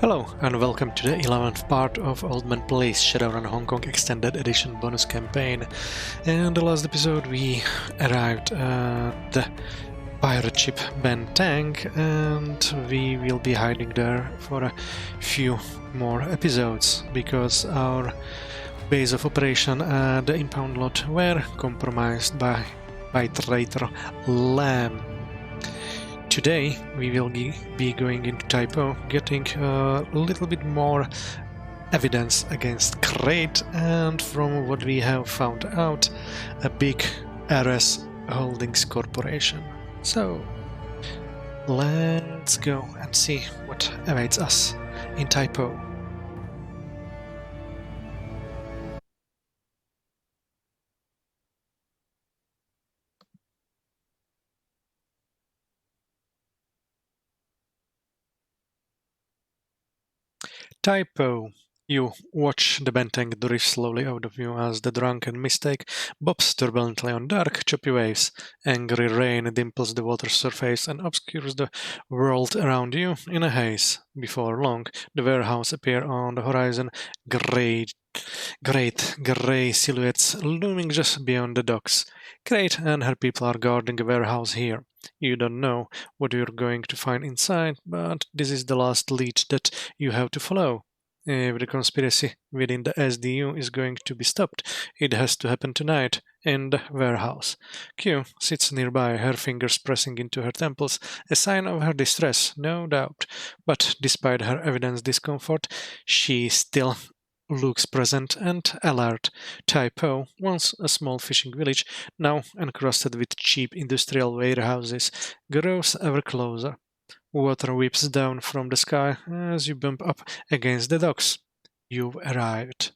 Hello and welcome to the 11th part of Old Man Plays Shadowrun Hong Kong Extended Edition bonus campaign. In the last episode we arrived at the pirate ship Benteng and we will be hiding there for a few more episodes because our base of operation and the impound lot were compromised by traitor Lamb. Today we will be going into Typo, getting a little bit more evidence against Crate, and from what we have found out, a big RS Holdings corporation. So let's go and see what awaits us in Typo. Typo. You watch the Benteng drift slowly out of view as the drunken mistake bobs turbulently on dark, choppy waves. Angry rain dimples the water's surface and obscures the world around you in a haze. Before long, the warehouse appears on the horizon, great grey silhouettes looming just beyond the docks. Crate and her people are guarding a warehouse here. You don't know what you're going to find inside, but this is the last lead that you have to follow. If the conspiracy within the SDU is going to be stopped, it has to happen tonight, in the warehouse. Q sits nearby, her fingers pressing into her temples, a sign of her distress, no doubt. But despite her evident discomfort, she still looks present and alert. Typo, once a small fishing village, now encrusted with cheap industrial warehouses, grows ever closer. Water whips down from the sky as you bump up against the docks. You've arrived.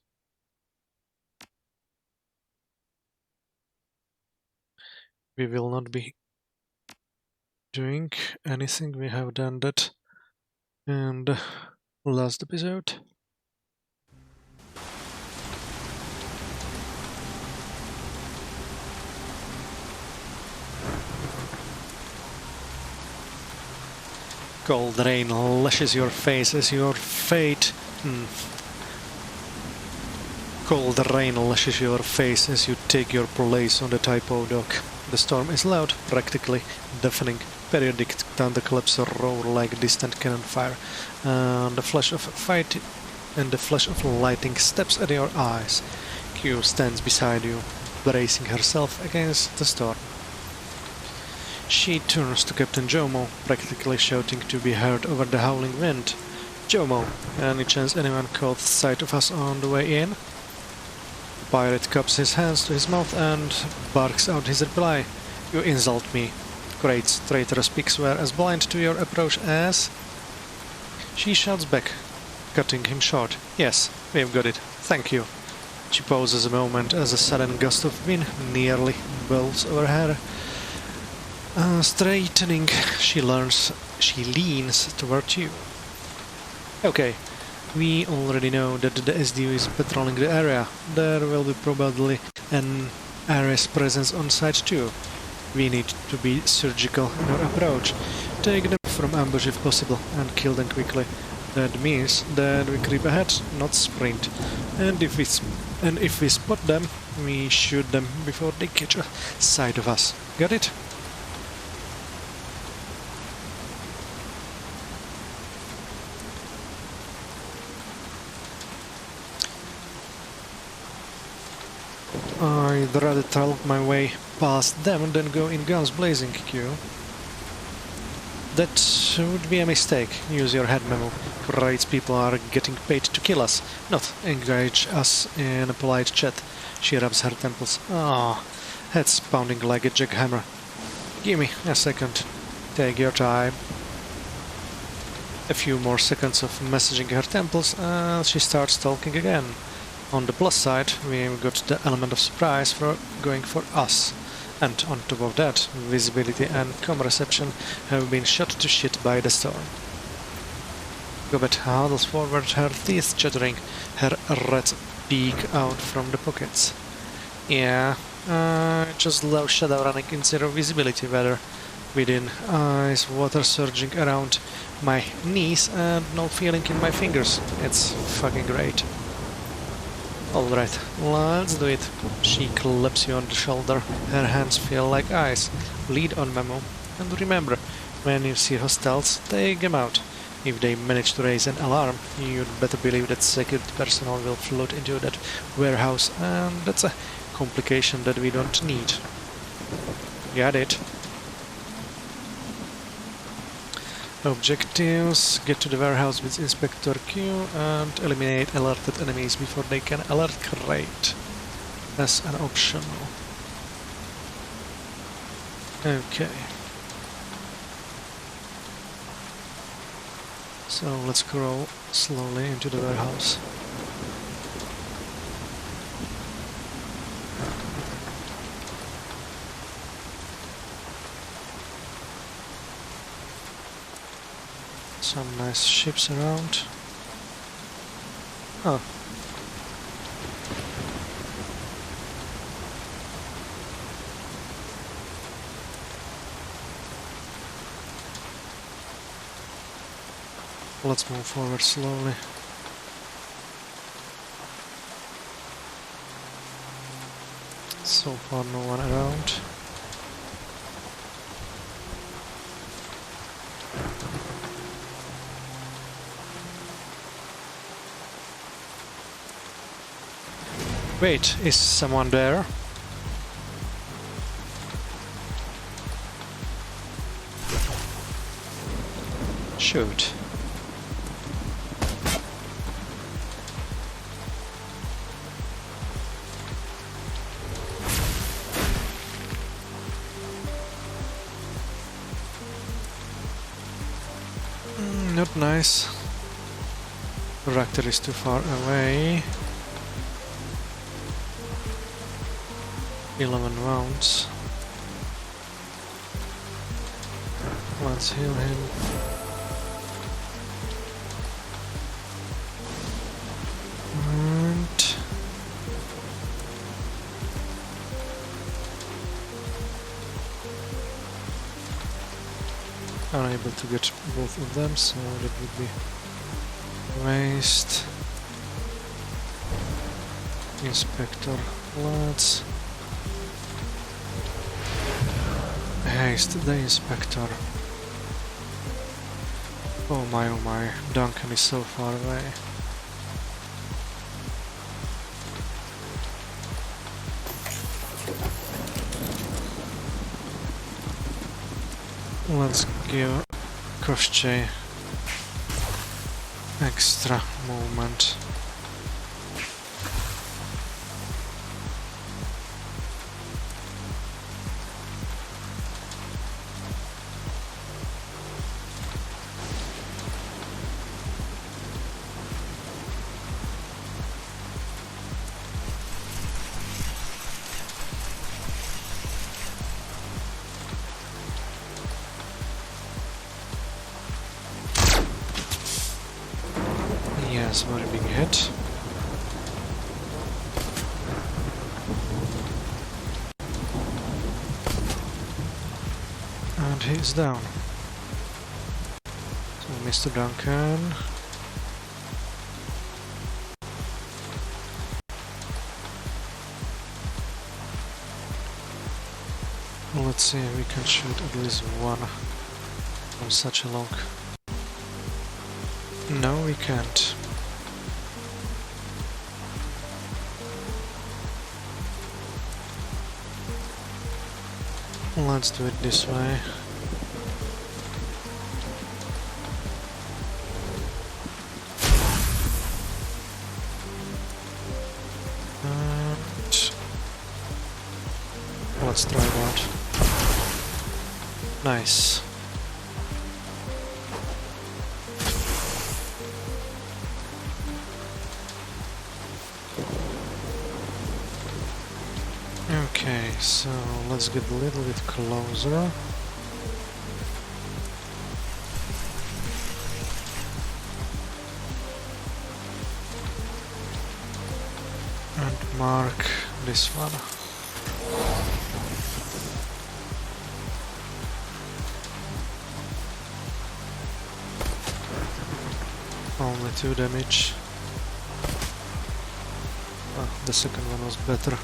We will not be doing anything. We have done that in the last episode. Cold rain lashes your face as your fate. Cold rain lashes your face as you take your place on the Typo dock. The storm is loud, practically deafening. Periodic thunderclaps roar like distant cannon fire, and the flash of lightning steps at your eyes. Q stands beside you, bracing herself against the storm. She turns to Captain Jomo, practically shouting to be heard over the howling wind. Jomo, any chance anyone caught sight of us on the way in? The pirate cups his hands to his mouth and barks out his reply. You insult me. Crate's traitorous pigs were as blind to your approach as... She shouts back, cutting him short. Yes, we've got it. Thank you. She pauses a moment as a sudden gust of wind nearly blows over her. Straightening, she leans toward you. Okay, we already know that the SDU is patrolling the area. There will be probably an RS presence on site too. We need to be surgical in our approach. Take them from ambush if possible and kill them quickly. That means that we creep ahead, not sprint. And if we spot them, we shoot them before they catch a sight of us. Got it? I'd rather talk my way past them than go in guns blazing, Q. That would be a mistake. Use your head, Memo. Crate's people are getting paid to kill us, not engage us in a polite chat. She rubs her temples. Head's pounding like a jackhammer. Give me a second. Take your time. A few more seconds of messaging her temples and she starts talking again. On the plus side, we've got the element of surprise for going for us. And on top of that, visibility and comm reception have been shot to shit by the storm. Gobet huddles forward, her teeth chattering, her rats peek out from the pockets. Yeah, just love Shadowrunning in zero visibility weather. within, eyes, water surging around my knees and no feeling in my fingers. It's fucking great. Alright, let's do it. She claps you on the shoulder. Her hands feel like eyes. Lead on, Memo. And remember, when you see hostiles, take them out. If they manage to raise an alarm, you'd better believe that security personnel will float into that warehouse, and that's a complication that we don't need. Got it. Objectives: get to the warehouse with Inspector Q and eliminate alerted enemies before they can alert Crate. As an option. Okay. So let's crawl slowly into the warehouse. Some nice ships around. Oh. Let's move forward slowly. So far no one around. Wait, is someone there? Shoot. Not nice. The reactor is too far away. 11 rounds. Let's heal him. And unable to get both of them, so that would be waste. Inspector, let's haste the inspector. Oh my, Duncan is so far away. Let's give Koshchei extra movement. Yes, very big hit. And he's down. So Mr. Duncan. Let's see if we can shoot at least one from such a long. No, we can't. Let's do it this way. And let's try that. Nice. Okay, so let's get a little bit closer. And mark this one. Only 2 damage. Ah, the second one was better.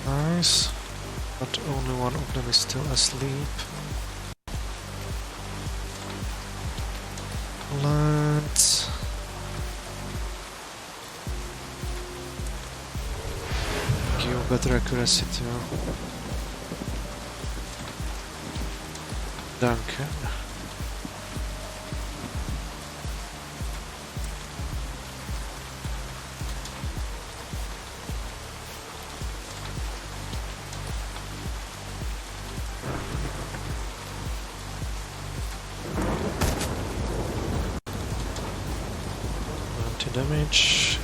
Nice. But only one of them is still asleep. Let's... give better accuracy to Duncan. Damage.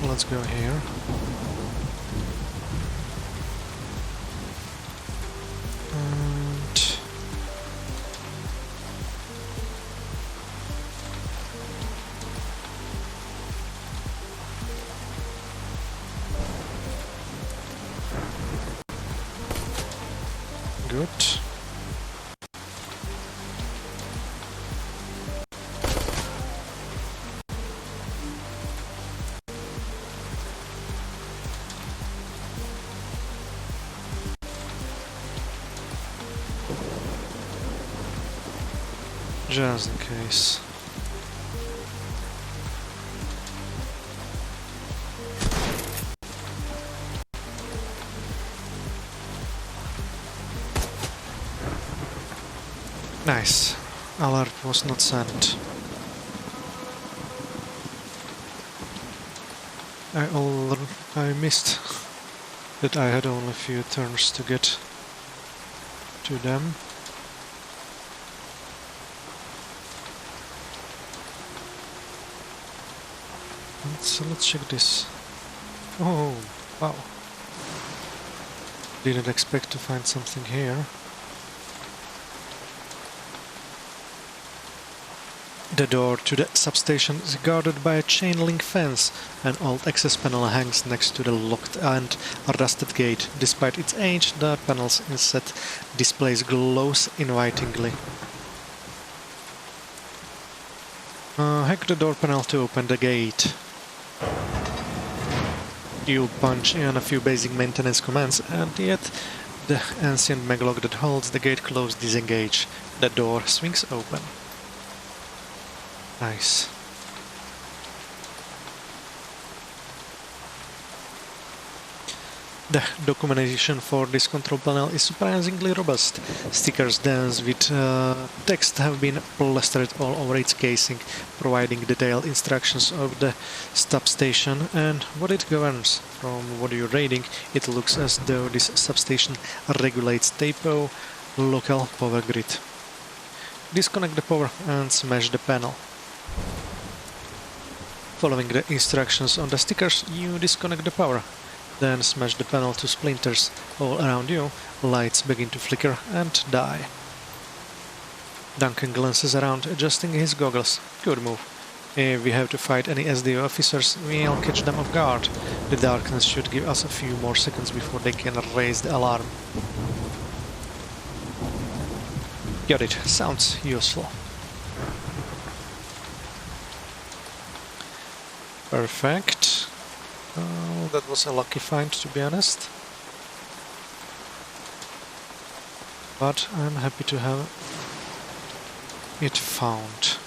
Let's go here. And good. Just in case. Nice. Alert was not sent. I missed that I had only a few turns to get to them. So let's check this. Oh, wow. Didn't expect to find something here. The door to the substation is guarded by a chain link fence. An old access panel hangs next to the locked and rusted gate. Despite its age, the panel's inset displays glows invitingly. Hack the door panel to open the gate. You punch in a few basic maintenance commands, and yet the ancient maglock that holds the gate closed disengage. The door swings open. Nice. The documentation for this control panel is surprisingly robust. Stickers dense with text have been plastered all over its casing, providing detailed instructions of the substation and what it governs. From what you're reading, it looks as though this substation regulates TAPO local power grid. Disconnect the power and smash the panel. Following the instructions on the stickers, you disconnect the power. Then smash the panel to splinters. All around you, lights begin to flicker and die. Duncan glances around, adjusting his goggles. Good move. If we have to fight any SDO officers, we'll catch them off guard. The darkness should give us a few more seconds before they can raise the alarm. Got it. Sounds useful. Perfect. That was a lucky find, to be honest. But I'm happy to have it found.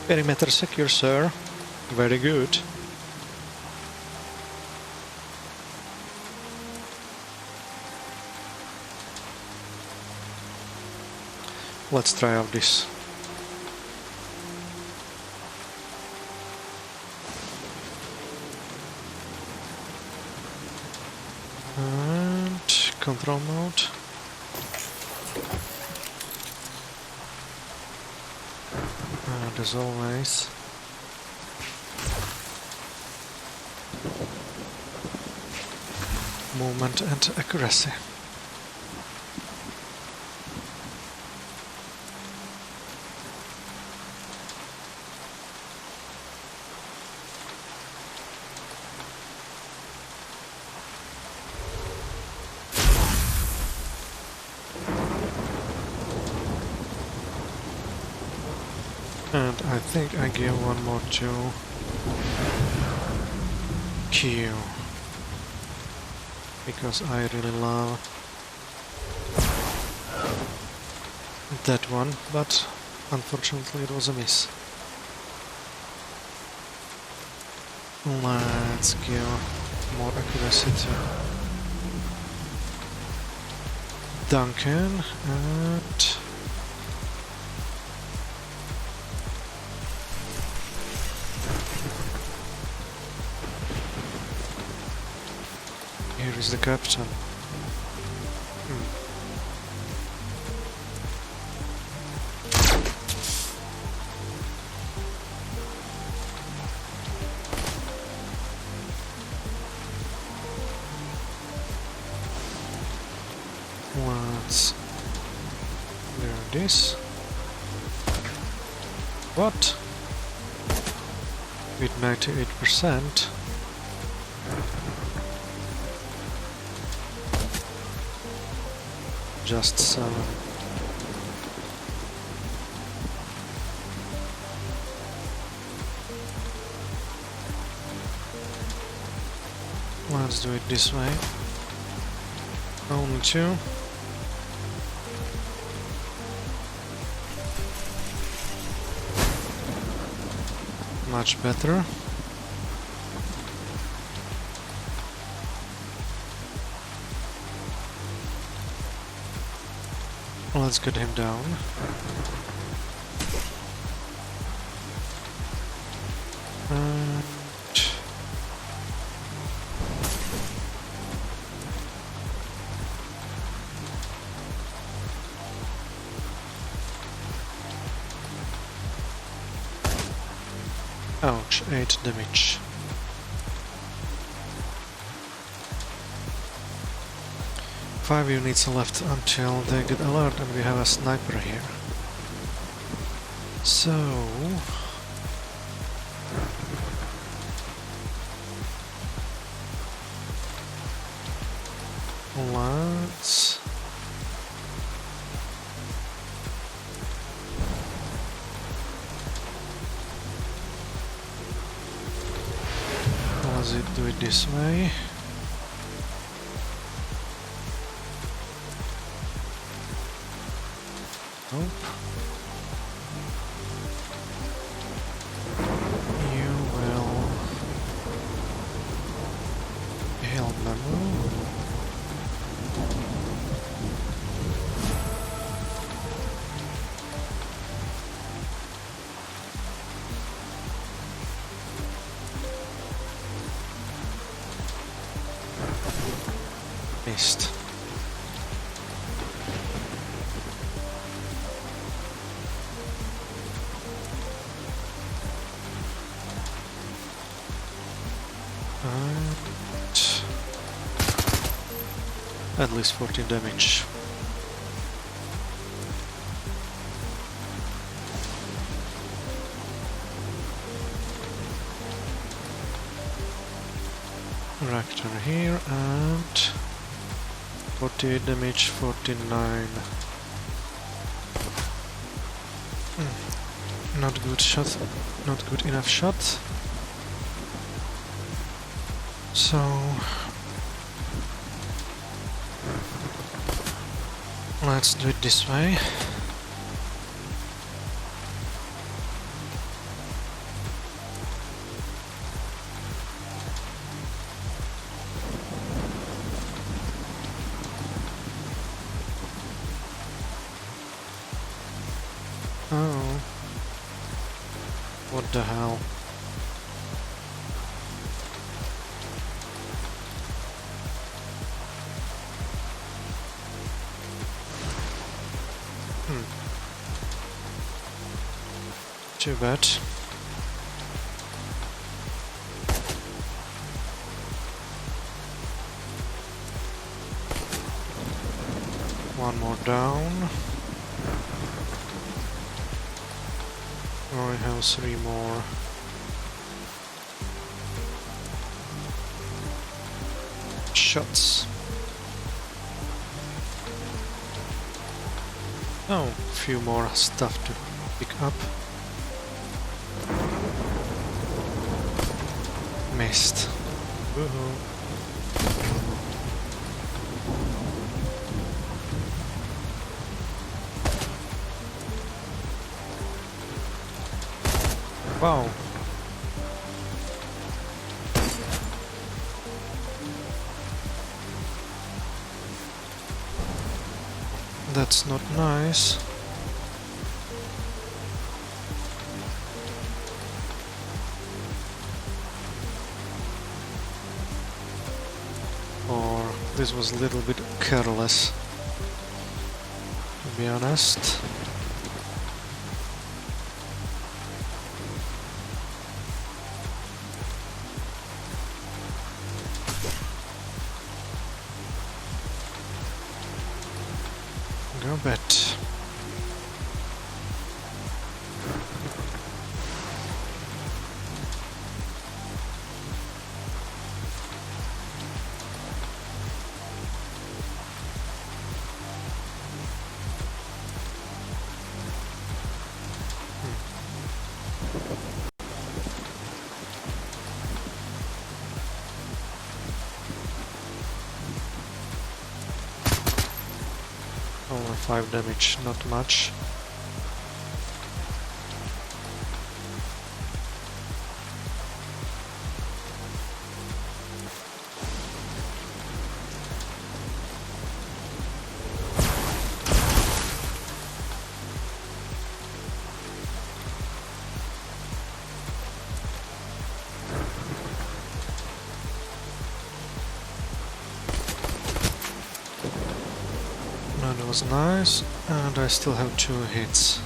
Perimeter secure, sir. Very good. Let's try out this. And control mode. And as always, movement and accuracy. And I think I give one more to Q, because I really love that one, but unfortunately it was a miss. Let's give more accuracy to Duncan, and here is the captain. Let's do this. What? With 98%. Just 7. Let's do it this way. Only 2. Much better. Let's get him down. And ouch, 8 damage. Five units left until they get alert, and we have a sniper here. So let's do it this way. Nope. You will help them. Missed. At least 14 damage. Reactor here, and 48 damage, 49. Not good shot, not good enough shot. So let's do it this way. Oh, what the hell? too bad. One more down. I have 3 more. Shots. Oh, a few more stuff to pick up. Missed. Woohoo. Wow. That's not nice. Or this was a little bit careless, to be honest. Go bet. Only 5 damage, not much. That was nice, and I still have 2 hits.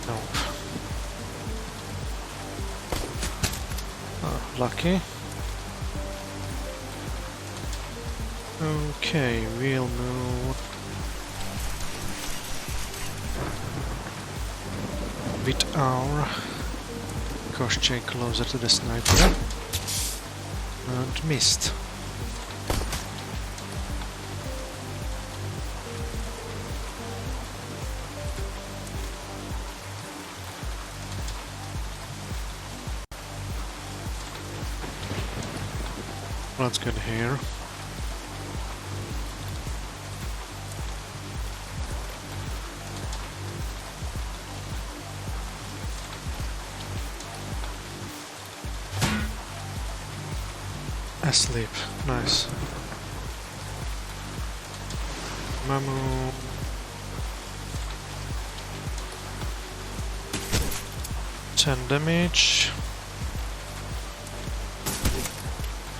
Nope. Ah, lucky. Okay, we'll move with our Koshchei closer to the sniper and missed. Let's get here. Asleep. Nice. Mamu. Ten damage.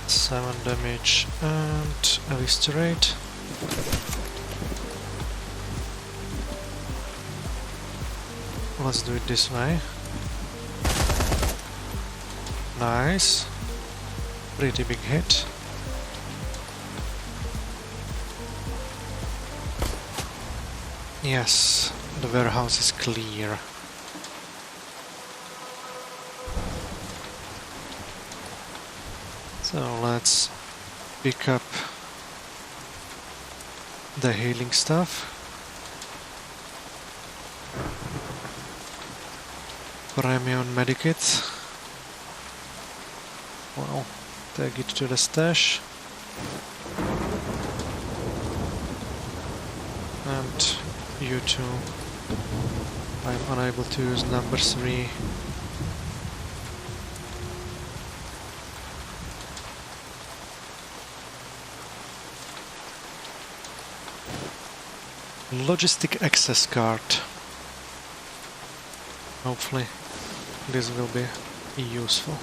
7 damage and eviscerate. Let's do it this way. Nice. Pretty big hit. Yes, the warehouse is clear. So let's pick up the healing stuff. Premium medikit. Well, take it to the stash. And you two. I'm unable to use number 3. Logistic access card. Hopefully this will be useful.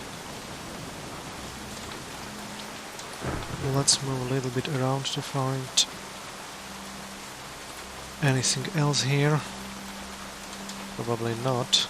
Let's move a little bit around to find anything else here. Probably not.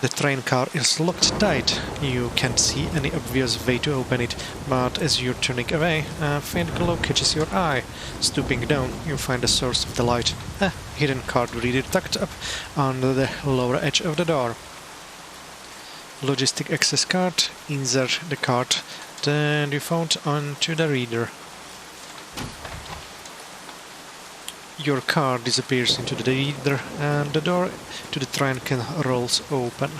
The train car is locked tight. You can't see any obvious way to open it, but as you're turning away, a faint glow catches your eye. Stooping down, you find the source of the light, a hidden card reader tucked up under the lower edge of the door. Logistic access card. Insert the card that you found onto the reader. Your car disappears into the reader and the door to the train can rolls open.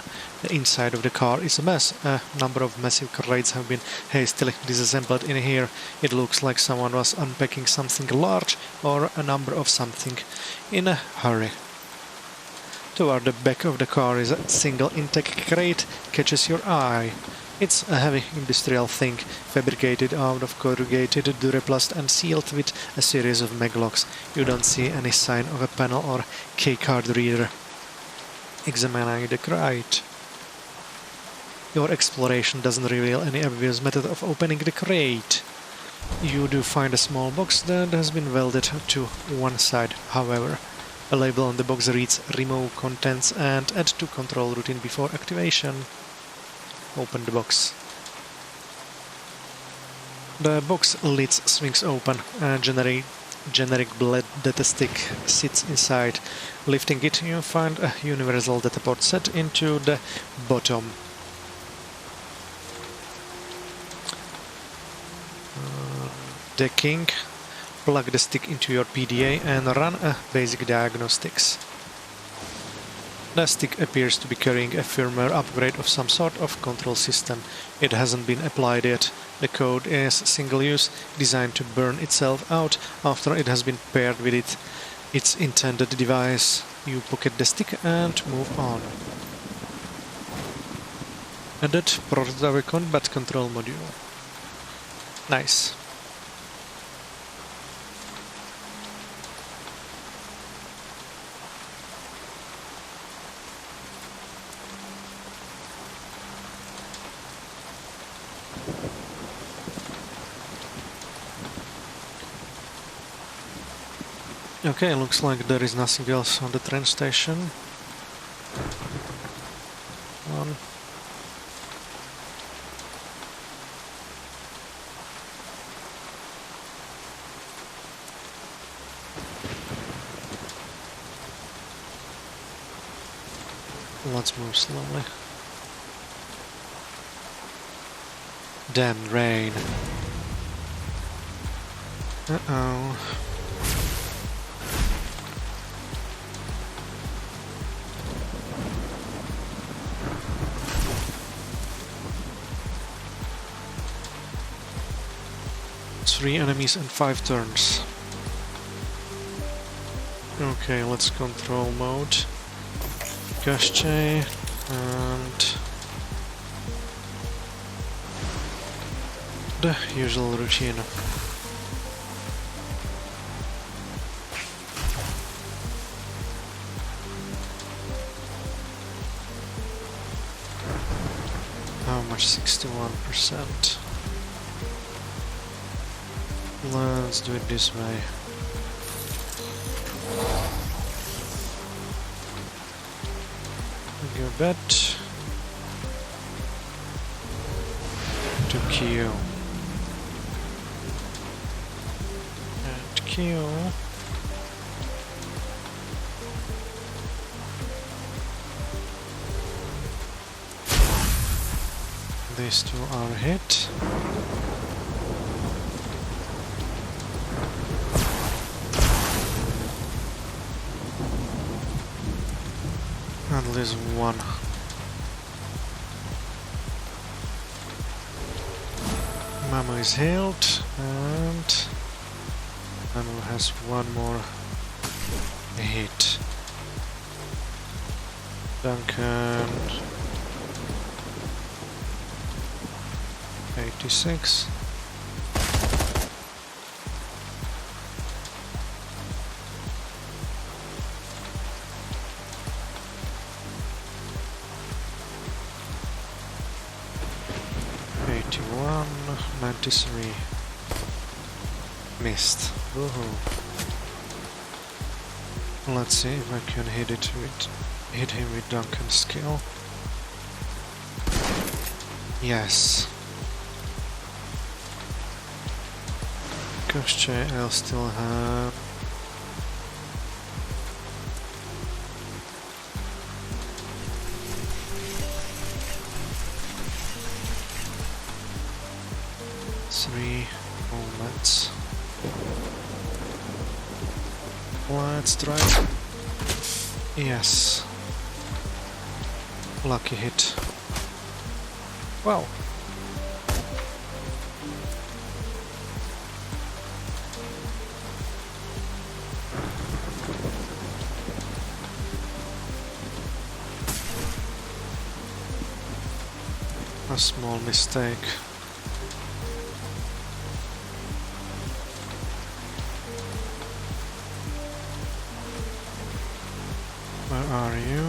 The inside of the car is a mess. A number of massive crates have been hastily disassembled in here. It looks like someone was unpacking something large or a number of something in a hurry. Toward the back of the car is a single intake crate catches your eye. It's a heavy industrial thing, fabricated out of corrugated Duraplast and sealed with a series of maglocks. You don't see any sign of a panel or keycard reader. Examining the crate. Your exploration doesn't reveal any obvious method of opening the crate. You do find a small box that has been welded to one side, however. A label on the box reads "Remove contents and add to control routine before activation." Open the box. The box lid swings open. A generic blood data stick sits inside. Lifting it, you find a universal data port set into the bottom. Decking. Plug the stick into your PDA and run a basic diagnostics. The stick appears to be carrying a firmware upgrade of some sort of control system. It hasn't been applied yet. The code is single-use, designed to burn itself out after it has been paired with its intended device. You pocket the stick and move on. Added prototype combat control module. Nice. Okay, looks like there is nothing else on the train station. Let's move slowly. Damn rain. Uh-oh. Three enemies and 5 turns. Okay, let's control mode. GOG and the usual routine. How much? 61%. Let's do it this way. Go back to Q and Q. These two are hit. At least one. Mamu is healed, and Mamu has one more hit. Duncan 86. '81, 93. Missed. Woohoo. Let's see if I can hit him with Duncan's skill. Yes. Gosh, I'll still have three moments. Let's try. Yes. Lucky hit. Wow. A small mistake. Where are you?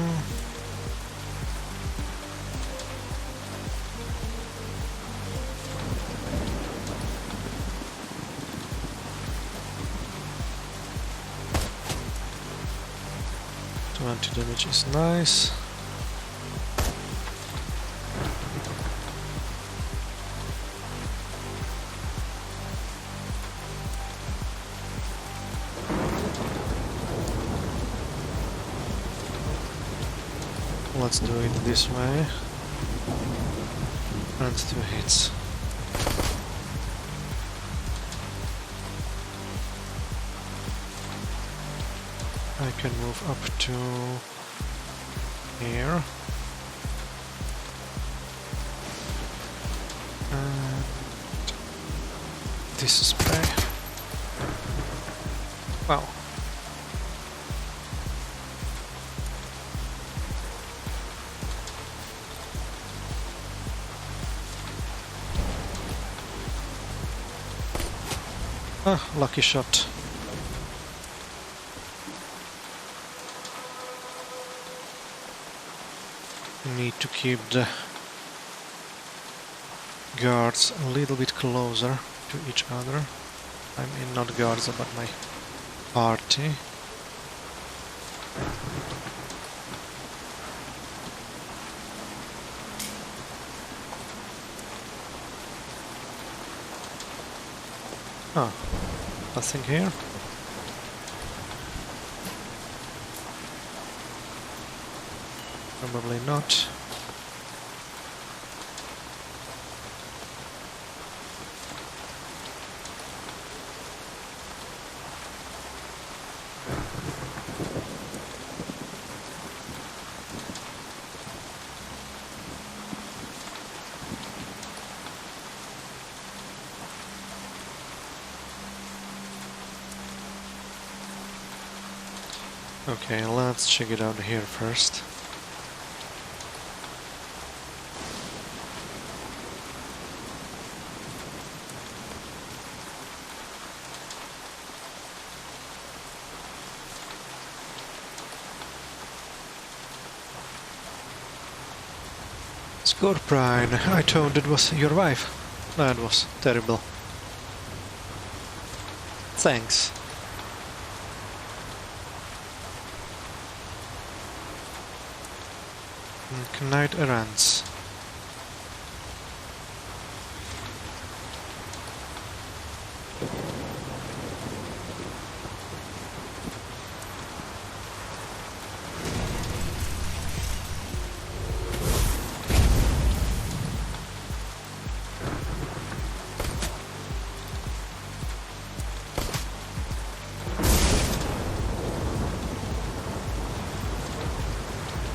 Damage is nice. Let's do it this way. And 2 hits. I can move up to here. And this is spray. Wow. Ah, lucky shot. Need to keep the guards a little bit closer to each other. I mean, not guards, but my party. Ah, nothing here. Probably not. Okay, let's check it out here first. Scorpion, I thought it was your wife. That was terrible. Thanks. Knight errants.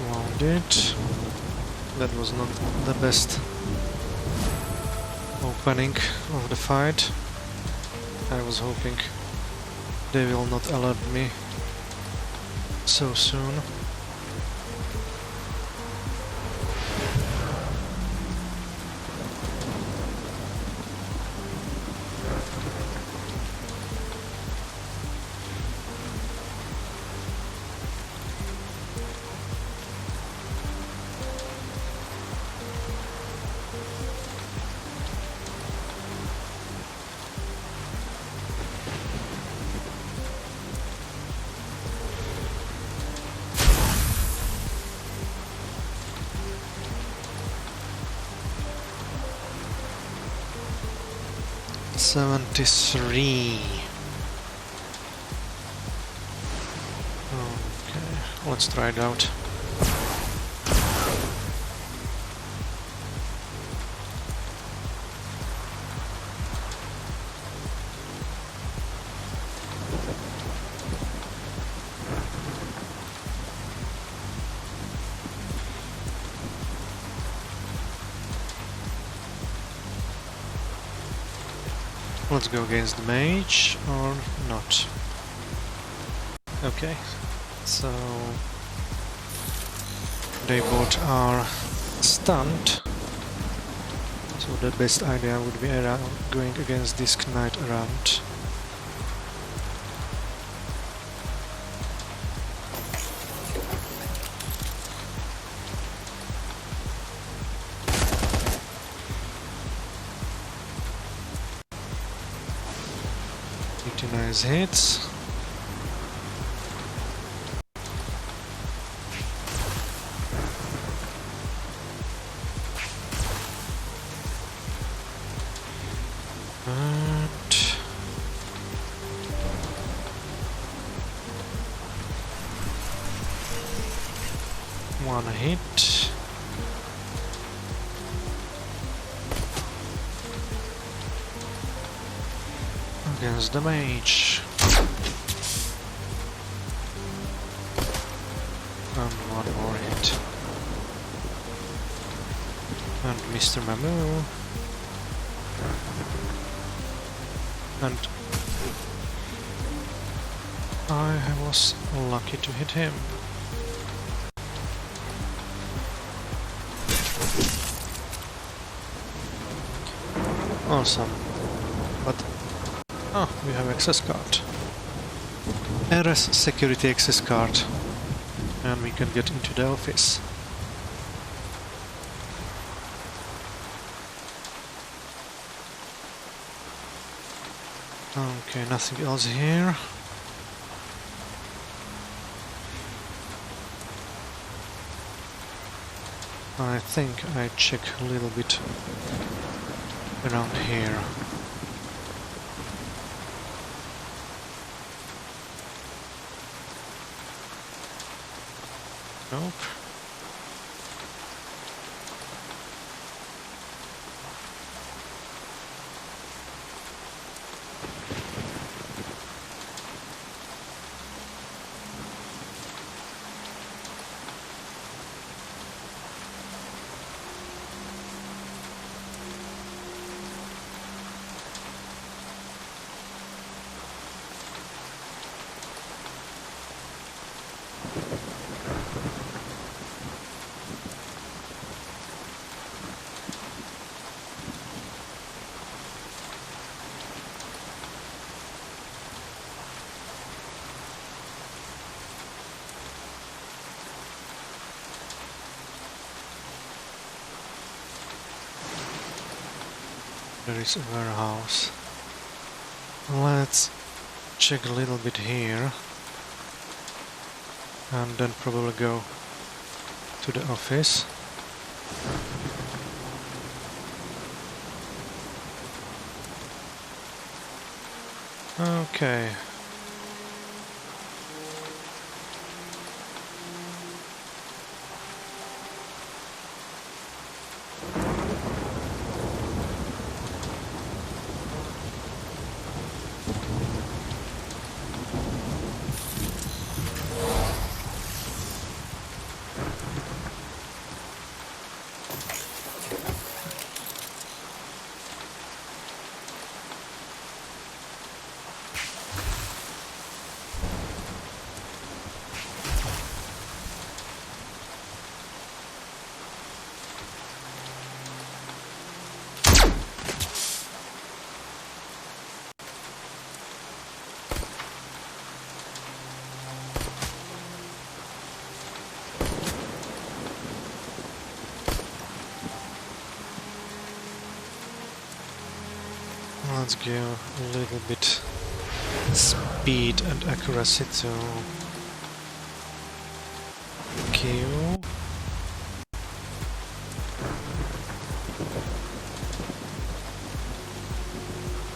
Wounded. That was not the best opening of the fight. I was hoping they will not alert me so soon. 73. Okay, let's try it out. Let's go against the mage, or not. Okay, so they both are stunned, so the best idea would be going against this knight around. Nice hits. And one hit. Against the mage. And one more hit. And Mr. Mamu. And I was lucky to hit him. Awesome. But we have access card. RS security access card. And we can get into the office. Okay, nothing else here. I think I check a little bit around here. Nope. There is a warehouse. Let's check a little bit here and then probably go to the office. Okay. Let's go a little bit speed and accuracy to Q.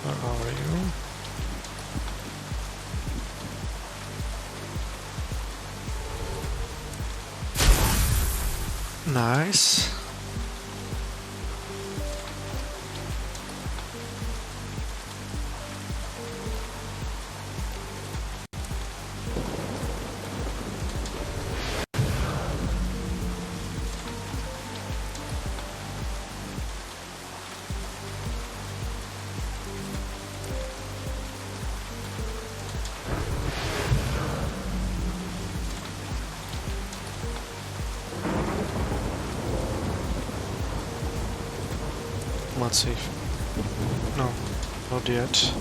Where Nice. Let's see. No, not yet.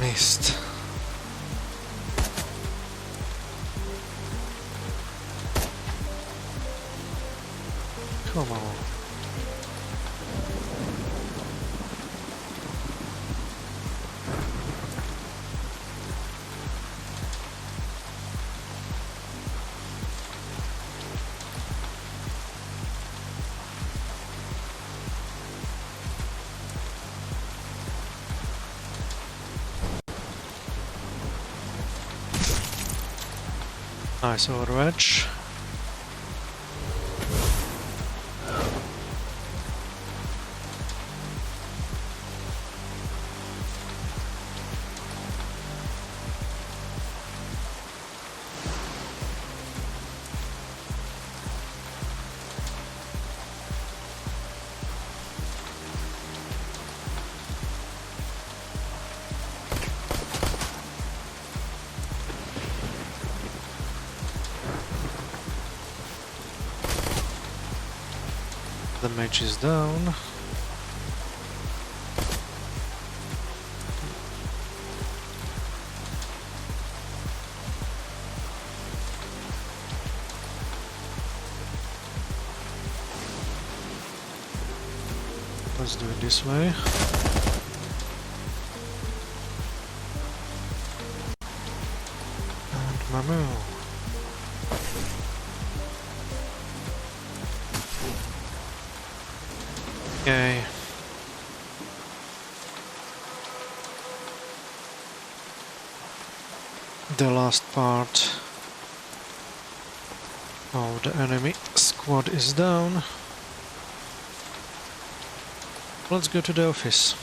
Missed. Come on. Nice overwatch. The mage is down. Let's do it this way. And Mamu. Okay. The last part of the enemy squad is down. Let's go to the office.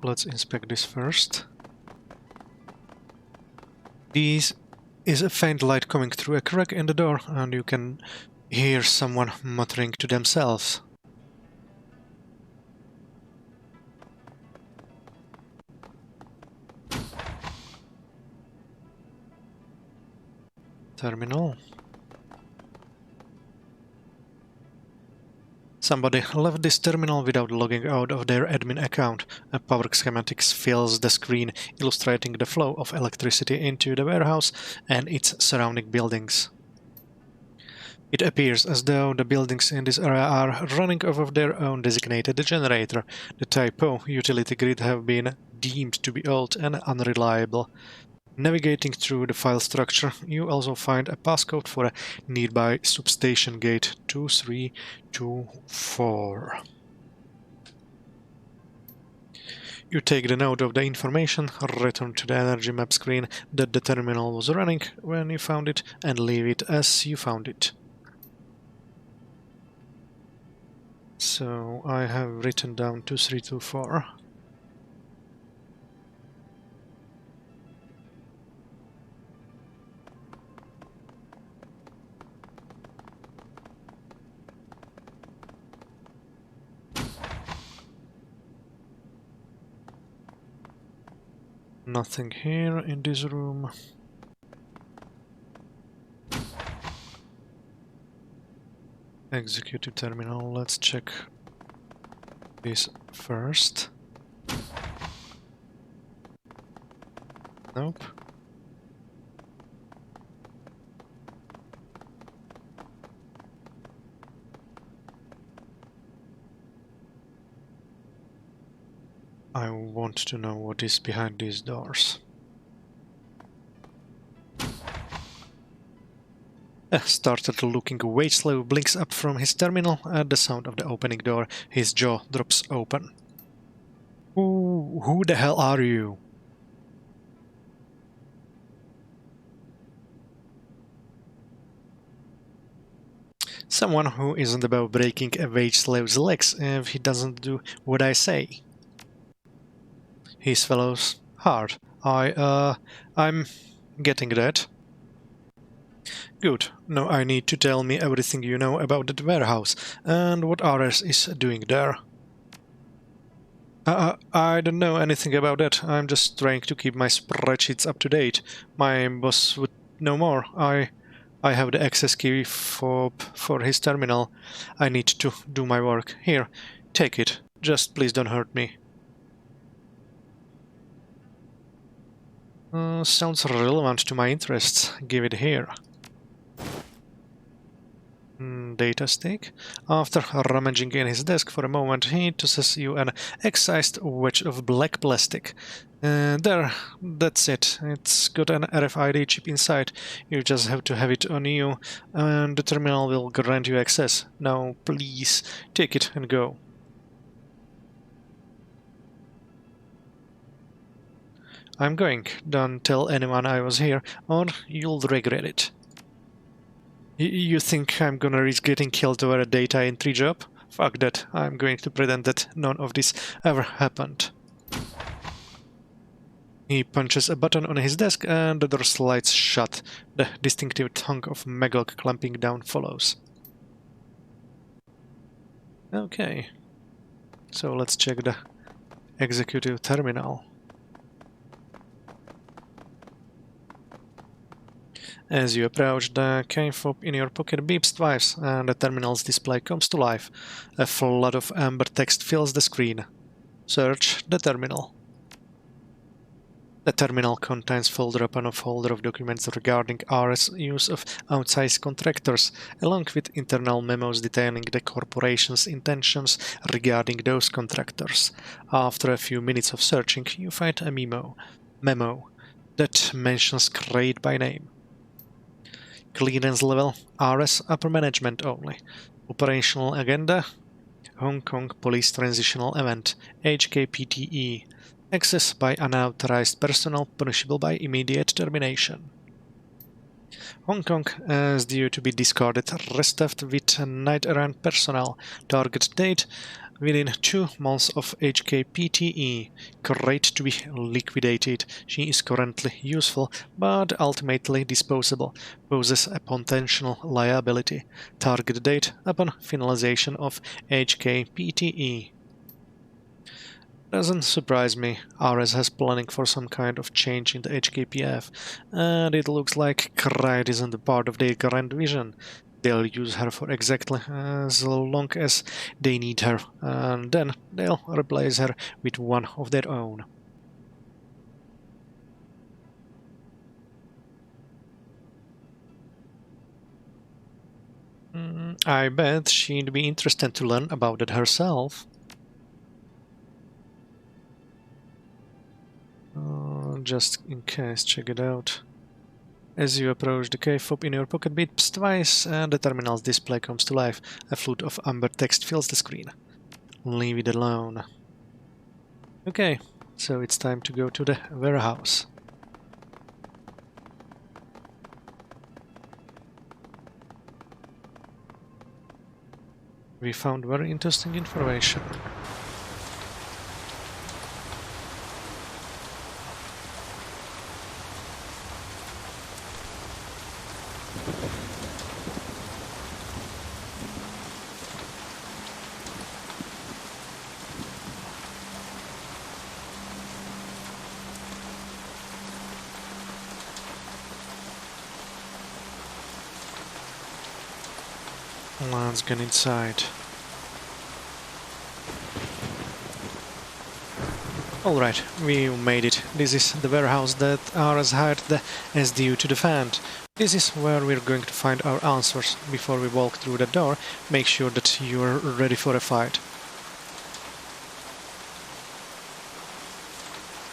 Let's inspect this first. This is a faint light coming through a crack in the door, and you can hear someone muttering to themselves. Terminal. Somebody left this terminal without logging out of their admin account. A power schematics fills the screen, illustrating the flow of electricity into the warehouse and its surrounding buildings. It appears as though the buildings in this area are running off of their own designated generator. The typo utility grid have been deemed to be old and unreliable. Navigating through the file structure, you also find a passcode for a nearby substation gate 2324. You take the note of the information, return to the energy map screen that the terminal was running when you found it, and leave it as you found it. So I have written down 2324. Nothing here in this room. Executive terminal, let's check this first. Nope. I want to know what is behind these doors. Startled looking wage slave blinks up from his terminal at the sound of the opening door. His jaw drops open. Who the hell are you? Someone who isn't about breaking a wage slave's legs if he doesn't do what I say. He swallows hard. I'm getting that. Good. Now I need to tell me everything you know about that warehouse and what RS is doing there. I don't know anything about that. I'm just trying to keep my spreadsheets up to date. My boss would know more. I have the access key for his terminal. I need to do my work. Here, take it. Just please don't hurt me. Sounds relevant to my interests. Give it here. Data stick. After rummaging in his desk for a moment, he tosses you an excised wedge of black plastic. There, that's it. It's got an RFID chip inside. You just have to have it on you, and the terminal will grant you access. Now, please, take it and go. I'm going. Don't tell anyone I was here, or you'll regret it. You think I'm gonna risk getting killed over a data entry job? Fuck that. I'm going to pretend that none of this ever happened. He punches a button on his desk and the door slides shut. The distinctive thunk of Magog clamping down follows. Okay. So let's check the executive terminal. As you approach, the key fob in your pocket beeps twice, and the terminal's display comes to life. A flood of amber text fills the screen. Search the terminal. The terminal contains folder upon a folder of documents regarding RS use of outside contractors, along with internal memos detailing the corporation's intentions regarding those contractors. After a few minutes of searching, you find a memo that mentions Crate by name. Clearance level, RS upper management only. Operational agenda, Hong Kong Police Transitional Event, HKPTE. Access by unauthorized personnel punishable by immediate termination. Hong Kong is due to be discarded, restuffed with night-errant personnel. Target date within 2 months of HKPTE. Crate to be liquidated. She is currently useful, but ultimately disposable. Poses a potential liability. Target date upon finalization of HKPTE. Doesn't surprise me. RS has planning for some kind of change in the HKPF, and it looks like Crate isn't a part of their grand vision. They'll use her for exactly as long as they need her, and then they'll replace her with one of their own. I bet she'd be interested to learn about it herself. Just in case, check it out. As you approach, the key fob in your pocket beeps twice, and the terminal's display comes to life. A flood of amber text fills the screen. Leave it alone. Okay, so it's time to go to the warehouse. We found very interesting information. Let's get inside. Alright, we made it. This is the warehouse that Aras hired the SDU to defend. This is where we're going to find our answers. Before we walk through the door, make sure that you're ready for a fight.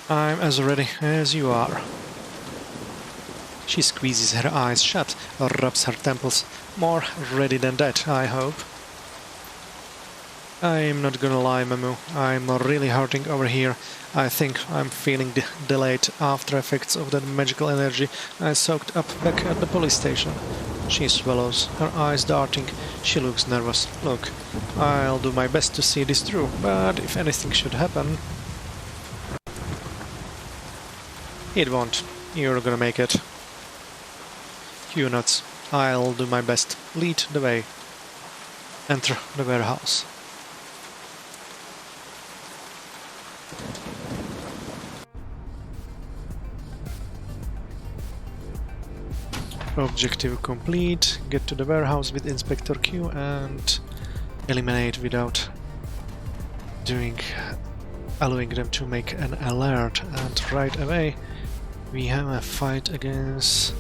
I'm as ready as you are. She squeezes her eyes shut or rubs her temples. More ready than that, I hope. I'm not gonna lie, Mamu. I'm really hurting over here. I think I'm feeling the delayed after effects of that magical energy I soaked up back at the police station. She swallows, her eyes darting. She looks nervous. Look, I'll do my best to see this through, but if anything should happen... It won't. You're gonna make it. You nuts. I'll do my best. Lead the way. Enter the warehouse. Objective complete. Get to the warehouse with Inspector Q and eliminate without allowing them to make an alert. And right away we have a fight against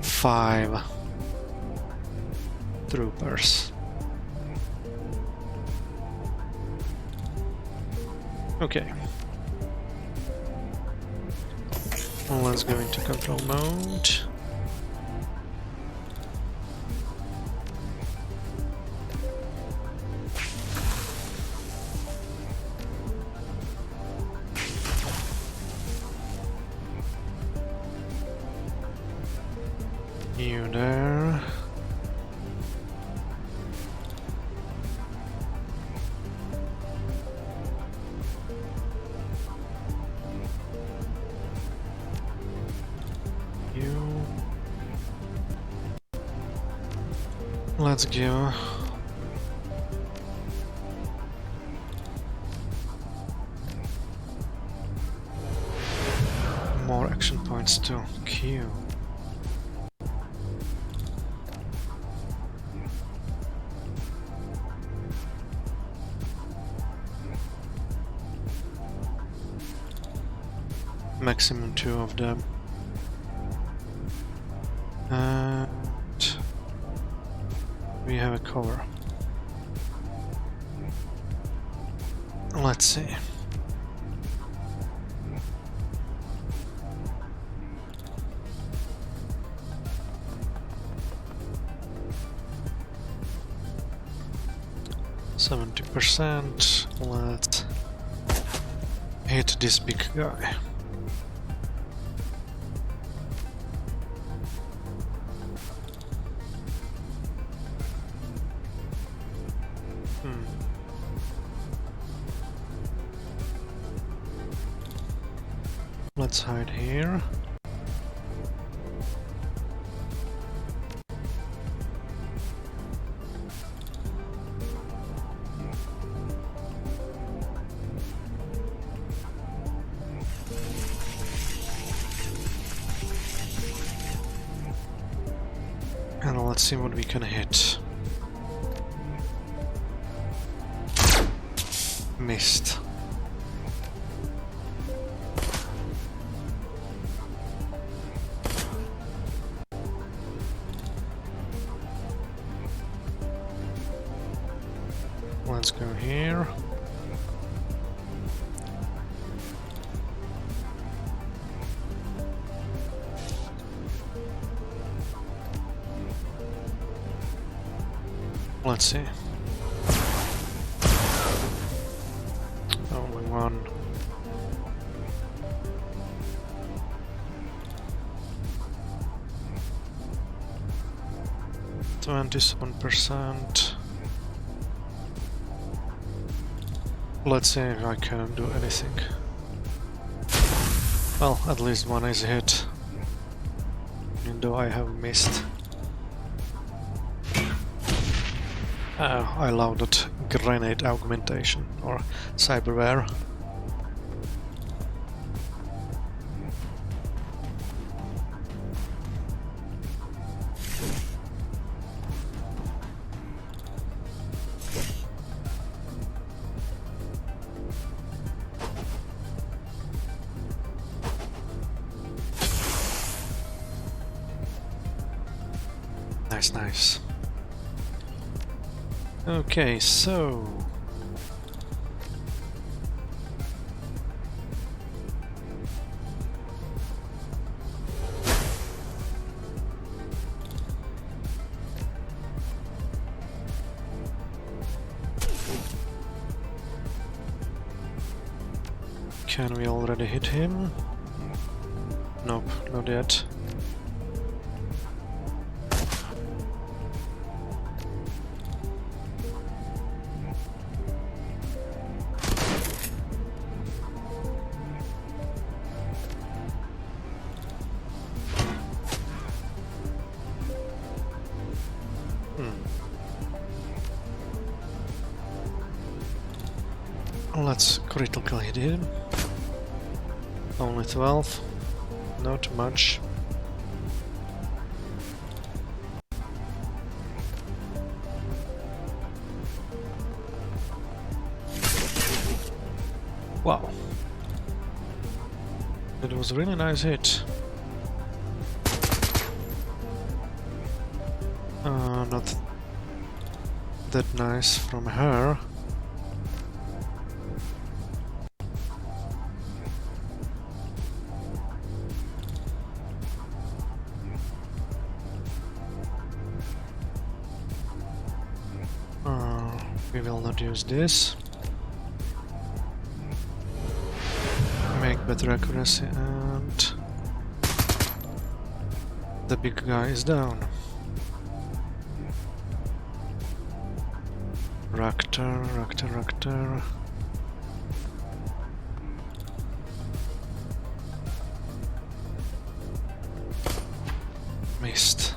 5 troopers. Okay. Let's go into control mode. You there. You. Let's go. More action points to Q. Maximum 2 of them. And we have a cover. Let's see. %. Let's hit this big guy. Let's hide here. And let's see what we can hit. Missed. Let's go here. Let's see. Only one. %. Let's see if I can do anything. Well, at least one is hit. Even though I have missed. I love that grenade augmentation or cyberware. Nice, nice. Okay, so... Can we already hit him? Nope, not yet. Let's critical hit him. Only 12. Not much. Wow. It was a really nice hit. Not that nice from her. We will not use this. Make better accuracy, and the big guy is down. Raptor. Missed.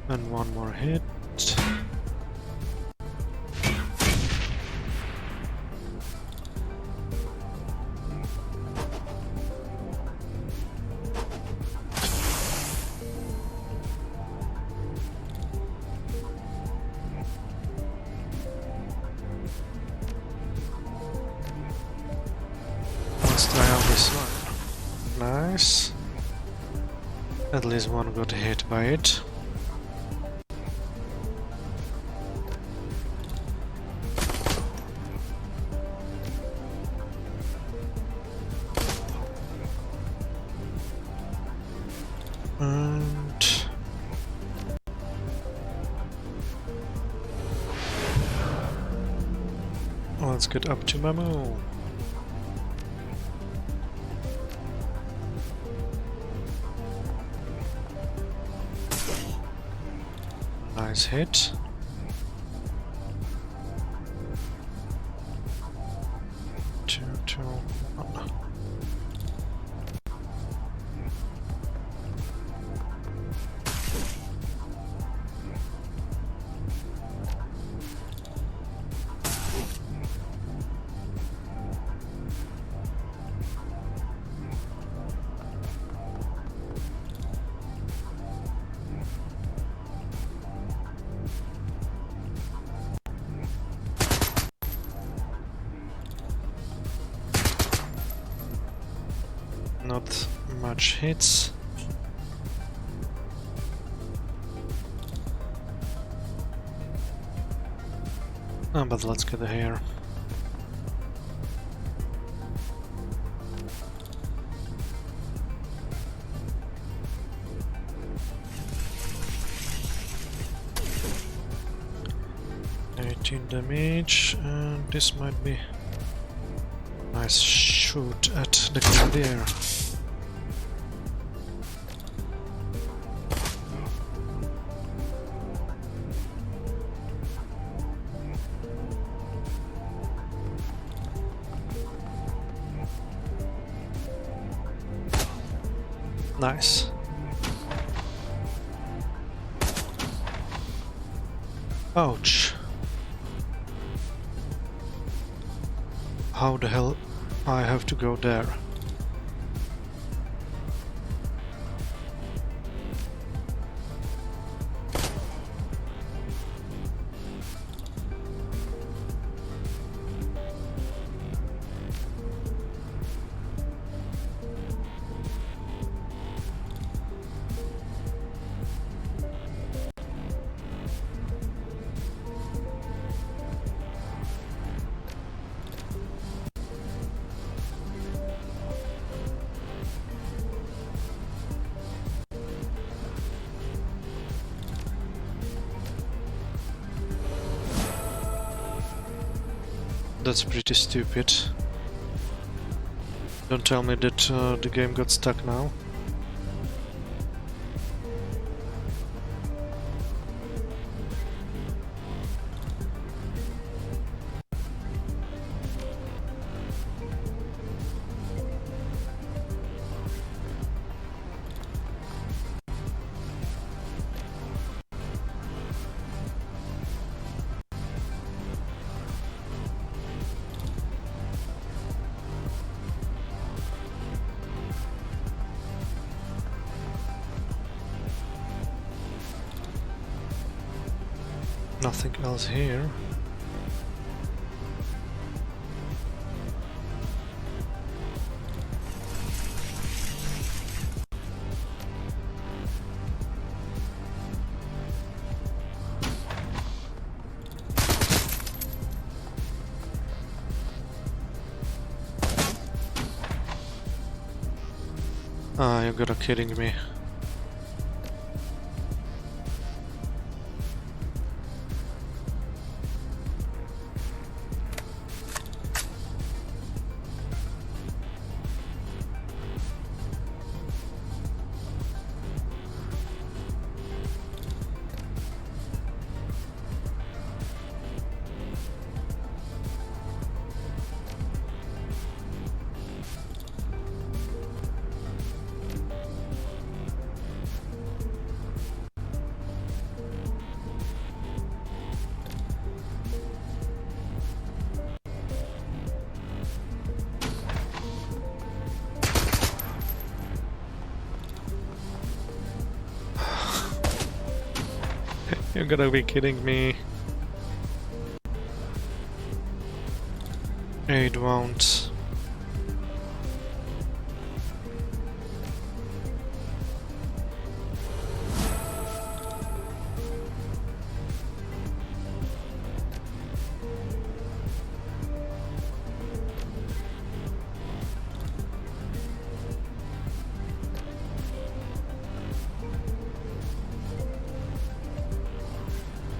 And one more hit. Let's try out this one. Nice. At least one got hit by it. And let's get up to Mamu. Nice hit. Two, one. Not much hits. But let's get here. Damage, and this might be nice shoot at the grenadier. Nice. Ouch. How the hell I have to go there. That's pretty stupid. Don't tell me that the game got stuck now. Nothing else here. Ah, you gotta kidding me. You gotta be kidding me. 8 wounds.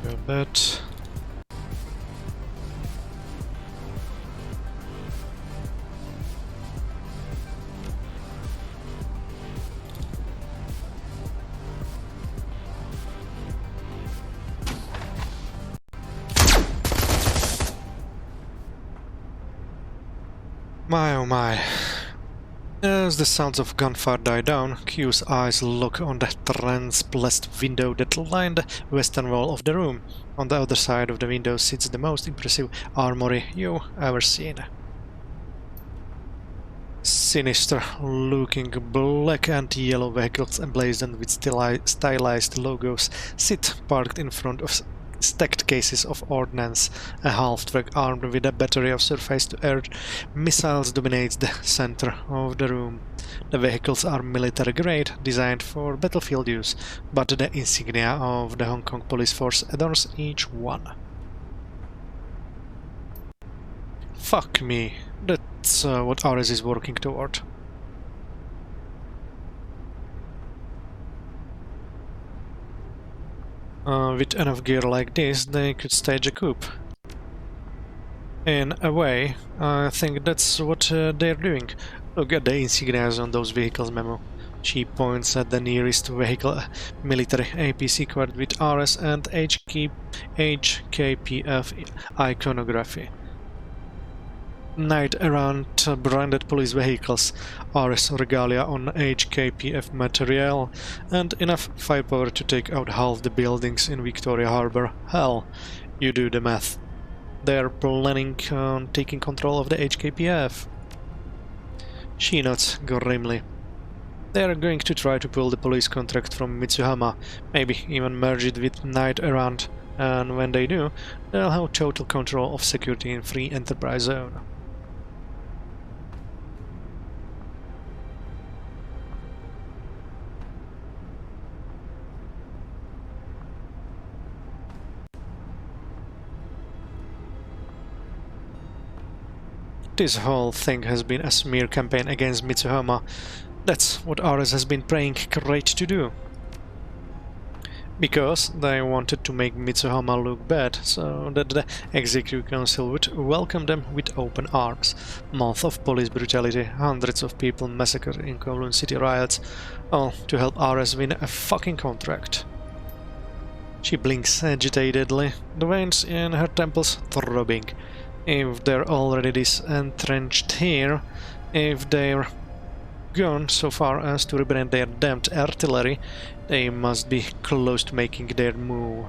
Go bet. My oh my. As the sounds of gunfire die down, Q's eyes look on the transplaced window that lined the western wall of the room. On the other side of the window sits the most impressive armory you ever seen. Sinister-looking black and yellow vehicles emblazoned with stylized logos sit parked in front of stacked cases of ordnance. A half-track armed with a battery of surface-to-air missiles dominates the center of the room. The vehicles are military-grade, designed for battlefield use, but the insignia of the Hong Kong Police Force adorns each one. Fuck me, that's what Ares is working toward. With enough gear like this, they could stage a coup. In a way, I think that's what they're doing. Look at the insignias on those vehicles, Memo. She points at the nearest vehicle, military APC card with RS and HKPF iconography. Night errant branded police vehicles, RS regalia on HKPF material, and enough firepower to take out half the buildings in Victoria Harbour. Hell, you do the math. They're planning on taking control of the HKPF. She nods grimly. They are going to try to pull the police contract from Mitsuhama, maybe even merge it with Night Errant, and when they do, they'll have total control of security in Free Enterprise Zone. This whole thing has been a smear campaign against Mitsuhama. That's what Ares has been praying great to do. Because they wanted to make Mitsuhama look bad, so that the Executive Council would welcome them with open arms. Month of police brutality, hundreds of people massacred in Kowloon City riots, all to help Ares win a fucking contract. She blinks agitatedly, the veins in her temples throbbing. If they're already this entrenched here, if they're gone so far as to rebrand their damned artillery, they must be close to making their move.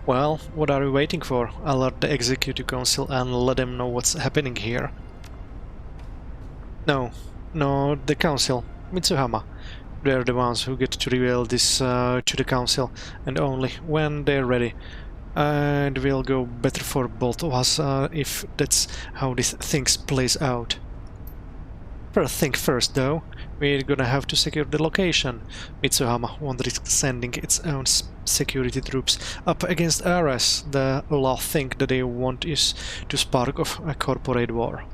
Well, what are we waiting for? Alert the Executive Council and let them know what's happening here. No, the Council. Mitsuhama. They're the ones who get to reveal this to the Council, and only when they're ready. And will go better for both of us if that's how this thing plays out. First thing first, though, we're gonna have to secure the location. Mitsuhama won't risk sending its own security troops up against Ares. The last thing that they want is to spark off a corporate war.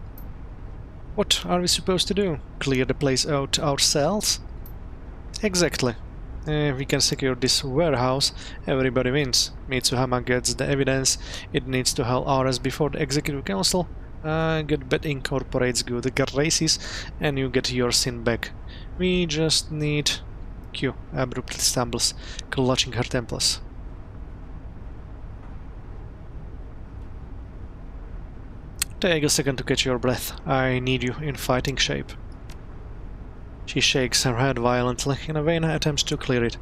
What are we supposed to do? Clear the place out ourselves? Exactly. If we can secure this warehouse, everybody wins. Mitsuhama gets the evidence it needs to help Ares before the Executive Council. Get incorporates good graces, and you get your sin back. We just need... Q abruptly stumbles, clutching her temples. Take a second to catch your breath. I need you in fighting shape. She shakes her head violently in a vain attempt to clear it.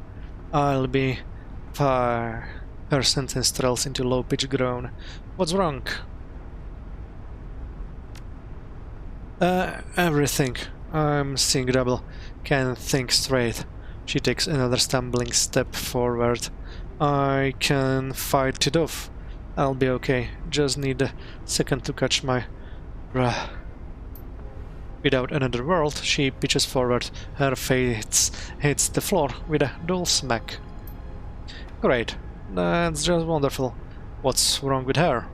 I'll be fine. Her sentence trails into low-pitched groan. What's wrong? Everything. I'm seeing double. Can't think straight. She takes another stumbling step forward. I can fight it off. I'll be okay. Just need a second to catch my breath. Without another word, she pitches forward. Her face hits the floor with a dull smack. Great. That's just wonderful. What's wrong with her?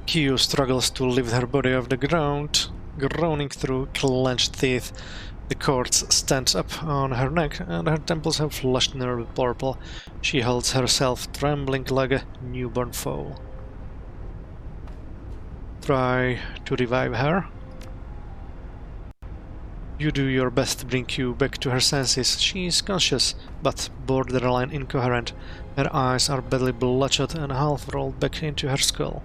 Q struggles to lift her body off the ground, groaning through clenched teeth. The cords stand up on her neck, and her temples have flushed nerve purple. She holds herself, trembling like a newborn foal. Try to revive her. You do your best to bring Q back to her senses. She is conscious, but borderline incoherent. Her eyes are badly bloodshot and half rolled back into her skull.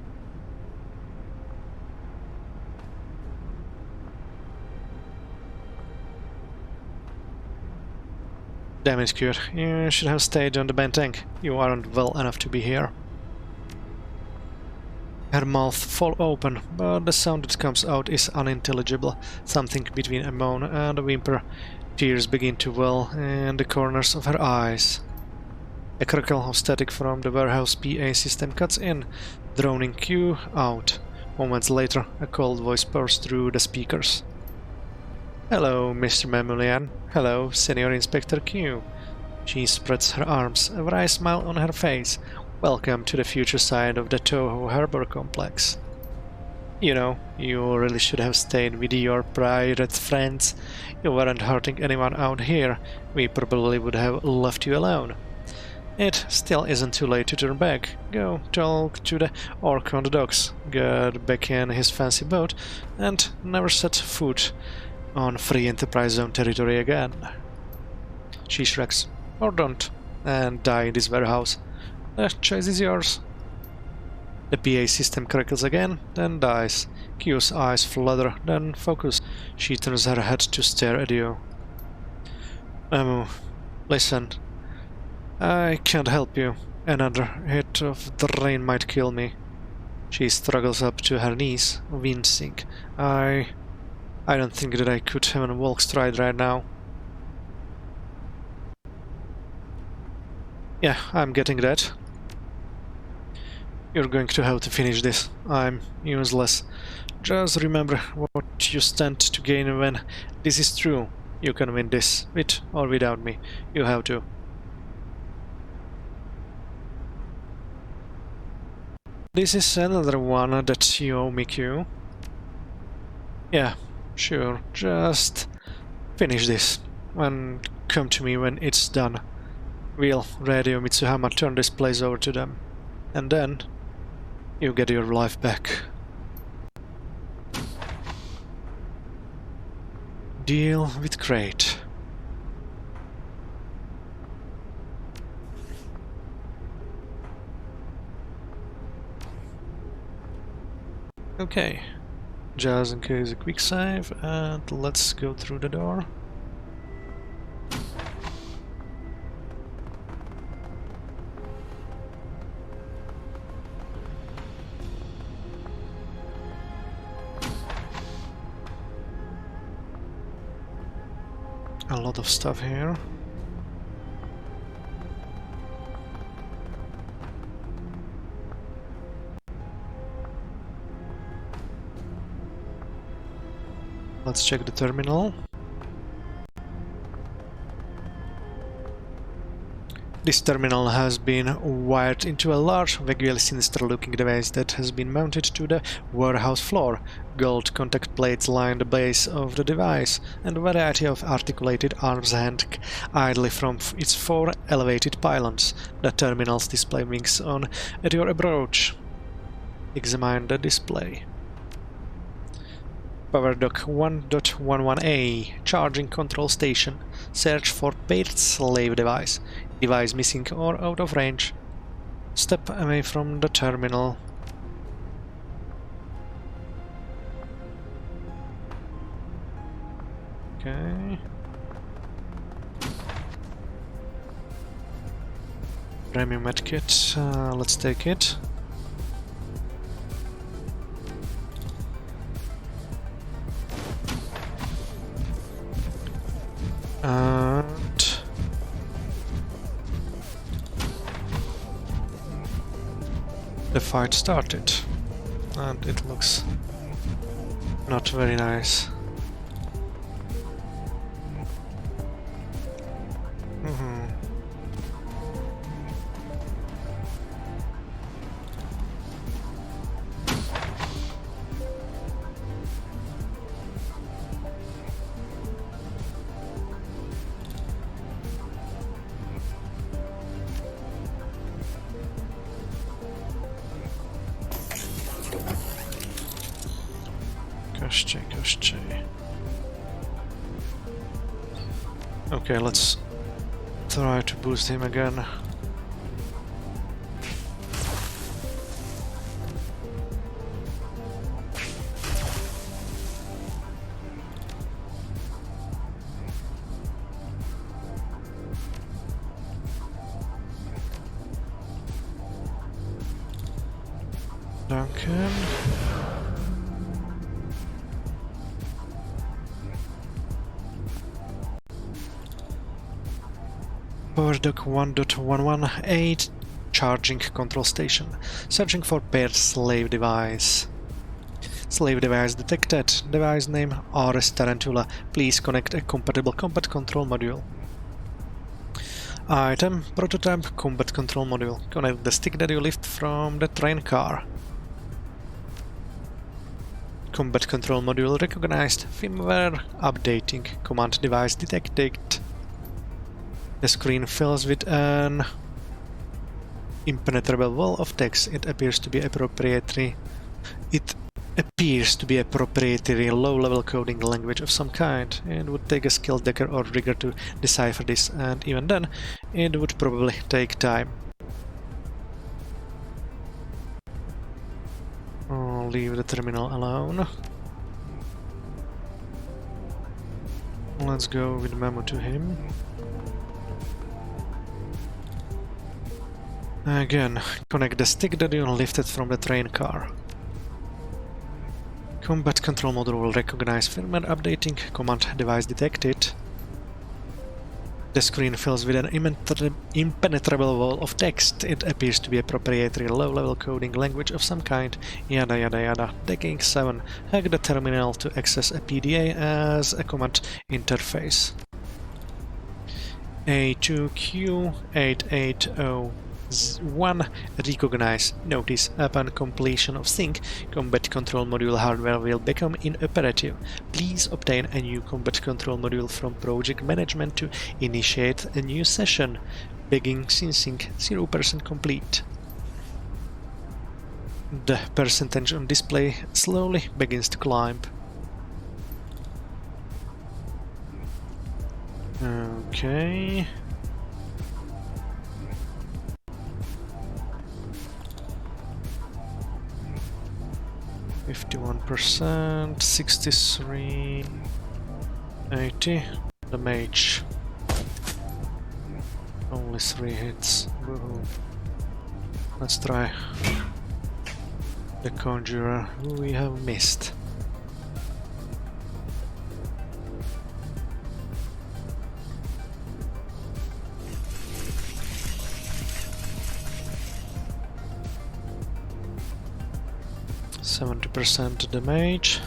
Damn it, Q. You should have stayed on the Benteng. You aren't well enough to be here. Her mouth falls open, but the sound that comes out is unintelligible, something between a moan and a whimper. Tears begin to well in the corners of her eyes. A crackle of static from the warehouse PA system cuts in, droning Q out. Moments later, a cold voice pours through the speakers. Hello, Mr. Mamulian. Hello, Senior Inspector Q. She spreads her arms, a wry smile on her face. Welcome to the future side of the Toho Harbor Complex. You know, you really should have stayed with your pirate friends. You weren't hurting anyone out here. We probably would have left you alone. It still isn't too late to turn back. Go talk to the orc on the docks, get back in his fancy boat, and never set foot on Free Enterprise Zone territory again. She shrugs. Or don't, and die in this warehouse. The choice is yours. The PA system crackles again, then dies. Q's eyes flutter, then focus. She turns her head to stare at you. Listen, I can't help you. Another hit of the rain might kill me. She struggles up to her knees, wincing. I don't think that I could even walk straight right now. Yeah, I'm getting that. You're going to have to finish this. I'm useless. Just remember what you stand to gain when this is true. You can win this, with or without me. You have to. This is another one that you owe me, Q. Yeah, sure. Just finish this and come to me when it's done. We'll radio Mitsuhama turn this place over to them. And then you get your life back. Deal with Crate. Okay. Just in case a quick save, and let's go through the door. A lot of stuff here. Let's check the terminal. This terminal has been wired into a large, vaguely sinister-looking device that has been mounted to the warehouse floor. Gold contact plates line the base of the device, and a variety of articulated arms hang idly from its 4 elevated pylons. The terminals display wings on at your approach. Examine the display. Power dock 1.11a, charging control station. Search for paired slave device. Device missing or out of range. Step away from the terminal. Okay. Premium medkit, let's take it. And the fight started, and it looks not very nice. Koszcie. Okay, let's try to boost him again. Duncan. Power dock 1.118, charging control station. Searching for paired slave device. Slave device detected. Device name RS Tarantula. Please connect a compatible combat control module. Item prototype combat control module. Connect the stick that you lift from the train car. Combat control module recognized. Firmware updating. Command device detected. The screen fills with an impenetrable wall of text. It appears to be a proprietary low-level coding language of some kind. It would take a skilled hacker or rigger to decipher this, and even then, it would probably take time. I'll leave the terminal alone. Let's go with memo to him. Again, connect the stick that you lifted from the train car. Combat control module will recognize firmware updating. Command device detected. The screen fills with an impenetrable wall of text. It appears to be a proprietary low-level coding language of some kind. Yada yada yada. Decking 7. Hack the terminal to access a PDA as a command interface. A2Q8801. Recognize. Notice. Upon completion of sync, combat control module hardware will become inoperative. Please obtain a new combat control module from project management to initiate a new session. Beginning sync 0% complete. The percentage on display slowly begins to climb. Okay. %, 63, 80. The mage. Only 3 hits. Woohoo. Let's try the conjurer, who we have missed. %, the mage.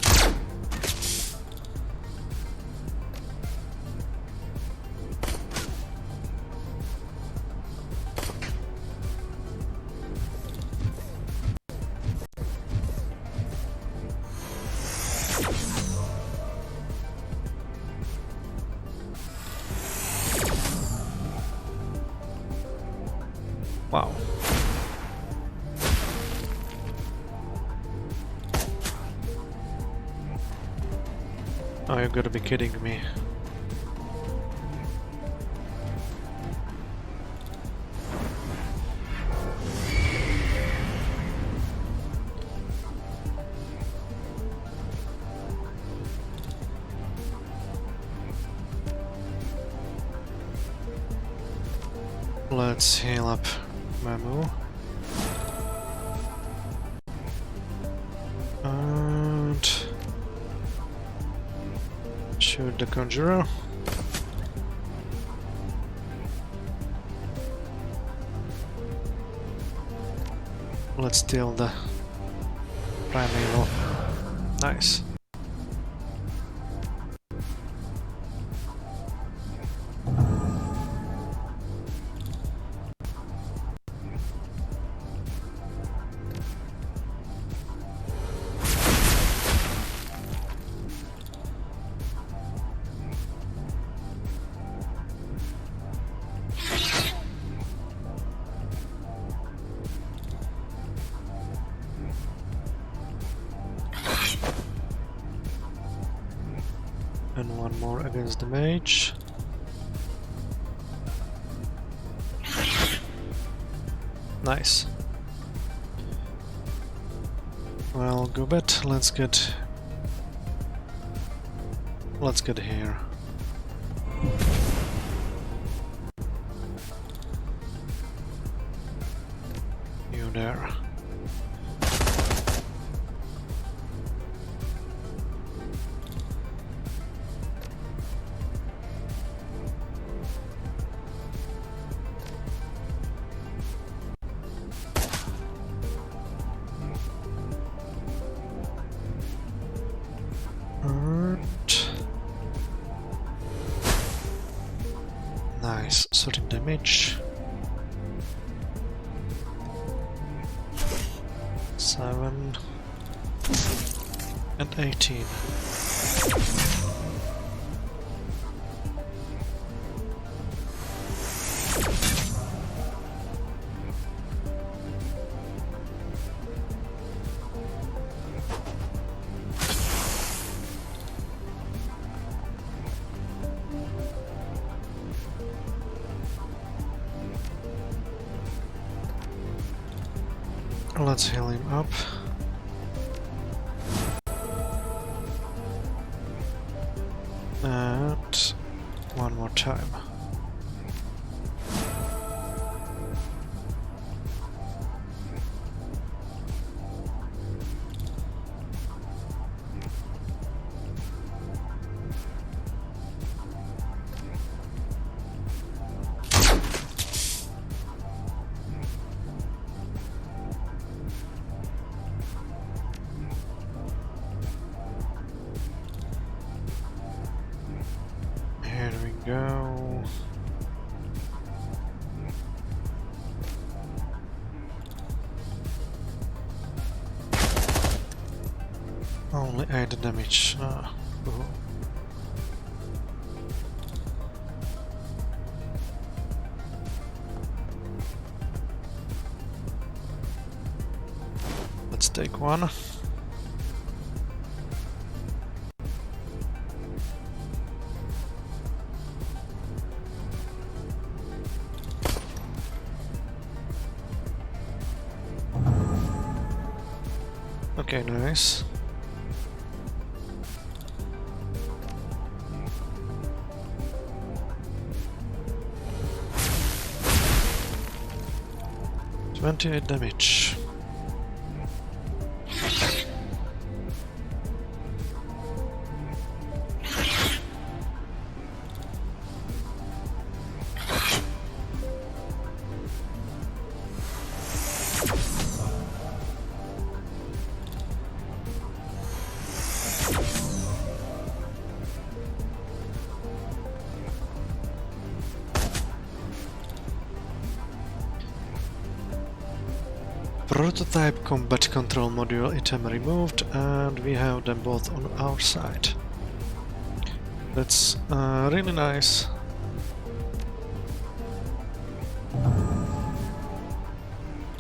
Wow. Oh, you gotta be kidding me. Let's heal up Mamu. And shoot the conjurer. Let's steal the primeval. Nice. And one more against the mage. Nice. Well, go bet. Let's get here. You there. Nice, solid damage. 7 and 18. Let's heal him up. And one more time. Only 8 damage. Ooh. Let's take one. Okay, nice. $28 damage. Prototype combat control module item removed, and we have them both on our side. That's really nice.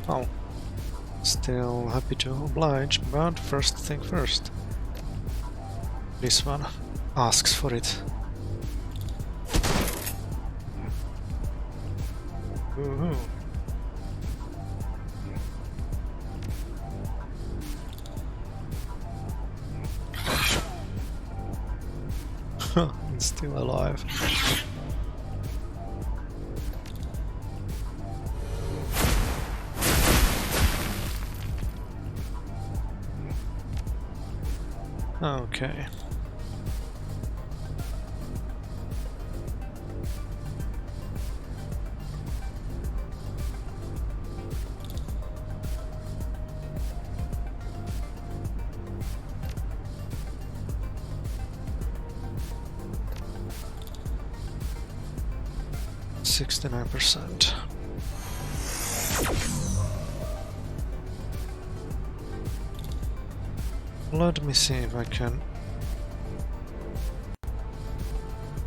Oh, still happy to oblige, but first thing first. This one asks for it. Woohoo. It's still alive. Okay. %. Let me see if I can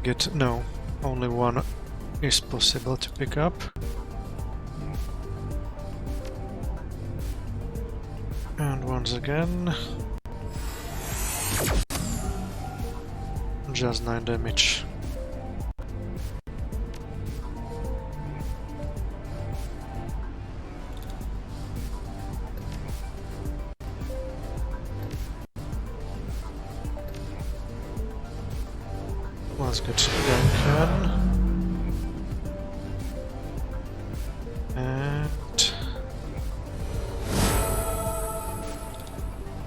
get... No, only one is possible to pick up. And once again... just 9 damage. Let's get Benteng. And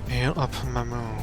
heal up Mamu.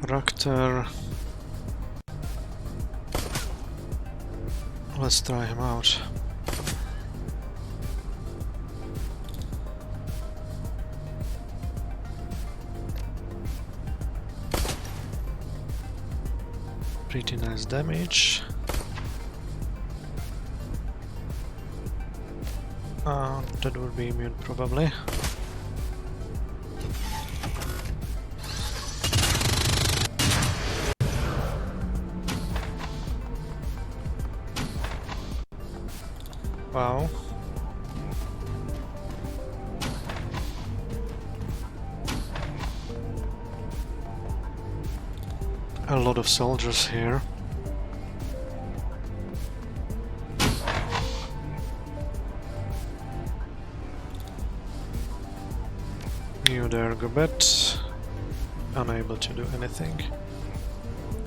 Raptor. Let's try him out. Pretty nice damage. That would be immune probably. Wow. A lot of soldiers here. You there, Gobet. Unable to do anything.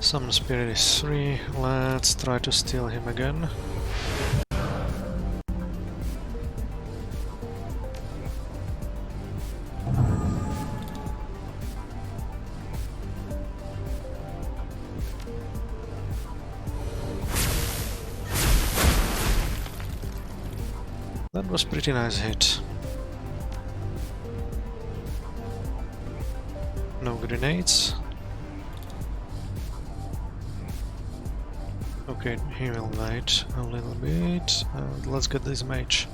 Summon Spirit is 3. Let's try to steal him again. That was pretty nice hit. No grenades. Okay, he will wait a little bit, and let's get this mage.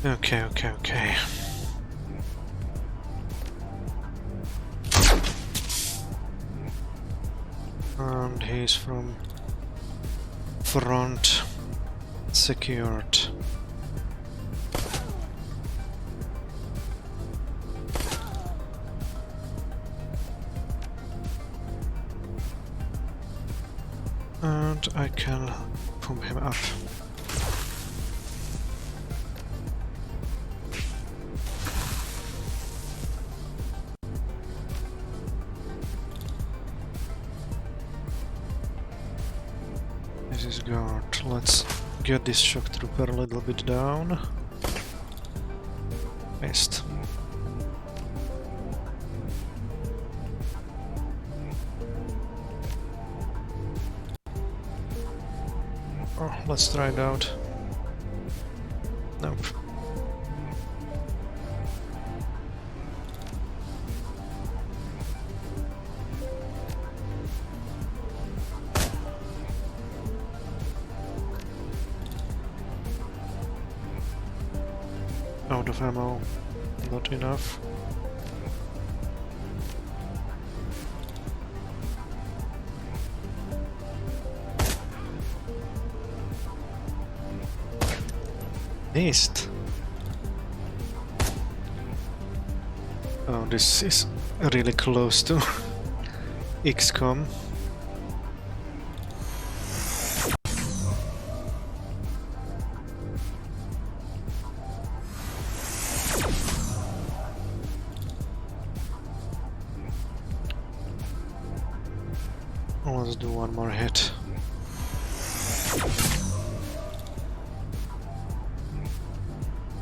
Okay. And he's from front, secured. And I can pump him up. This is guard. Let's get this shock trooper a little bit down. Missed. Oh, let's try it out. Nope. Out of ammo. Not enough. Missed. Oh, this is really close to XCOM. Let's do one more hit.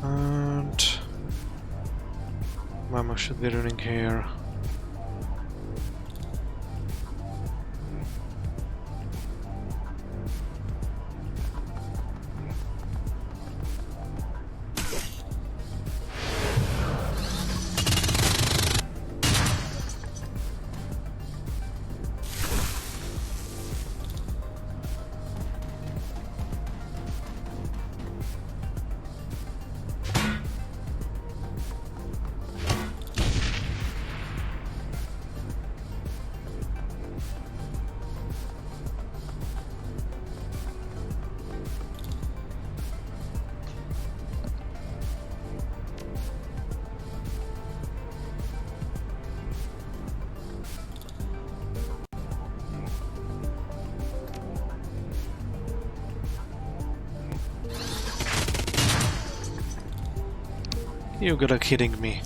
And Mama should be running here. You gotta kidding me.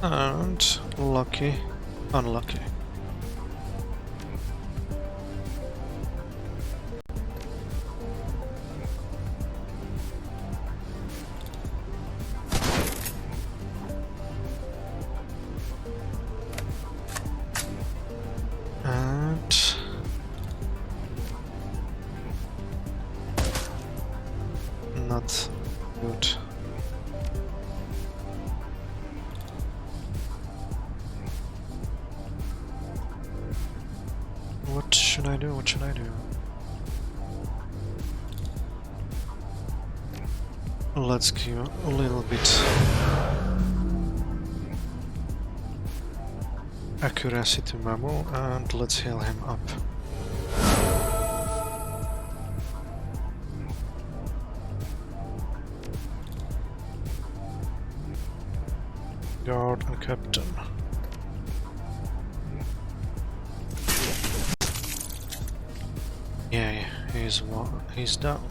And lucky, unlucky. Not good. What should I do? What should I do? Let's give a little bit accuracy to Mamu, and let's heal him up. Guard and Captain. Yeah, he's down.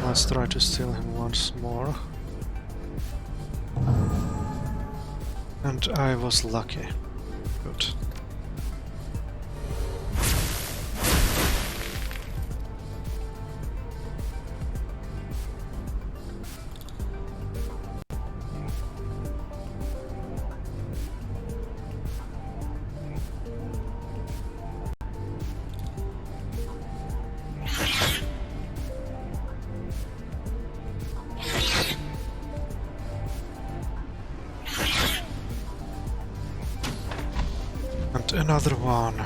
Let's try to steal him once more. And I was lucky. Good. And another one.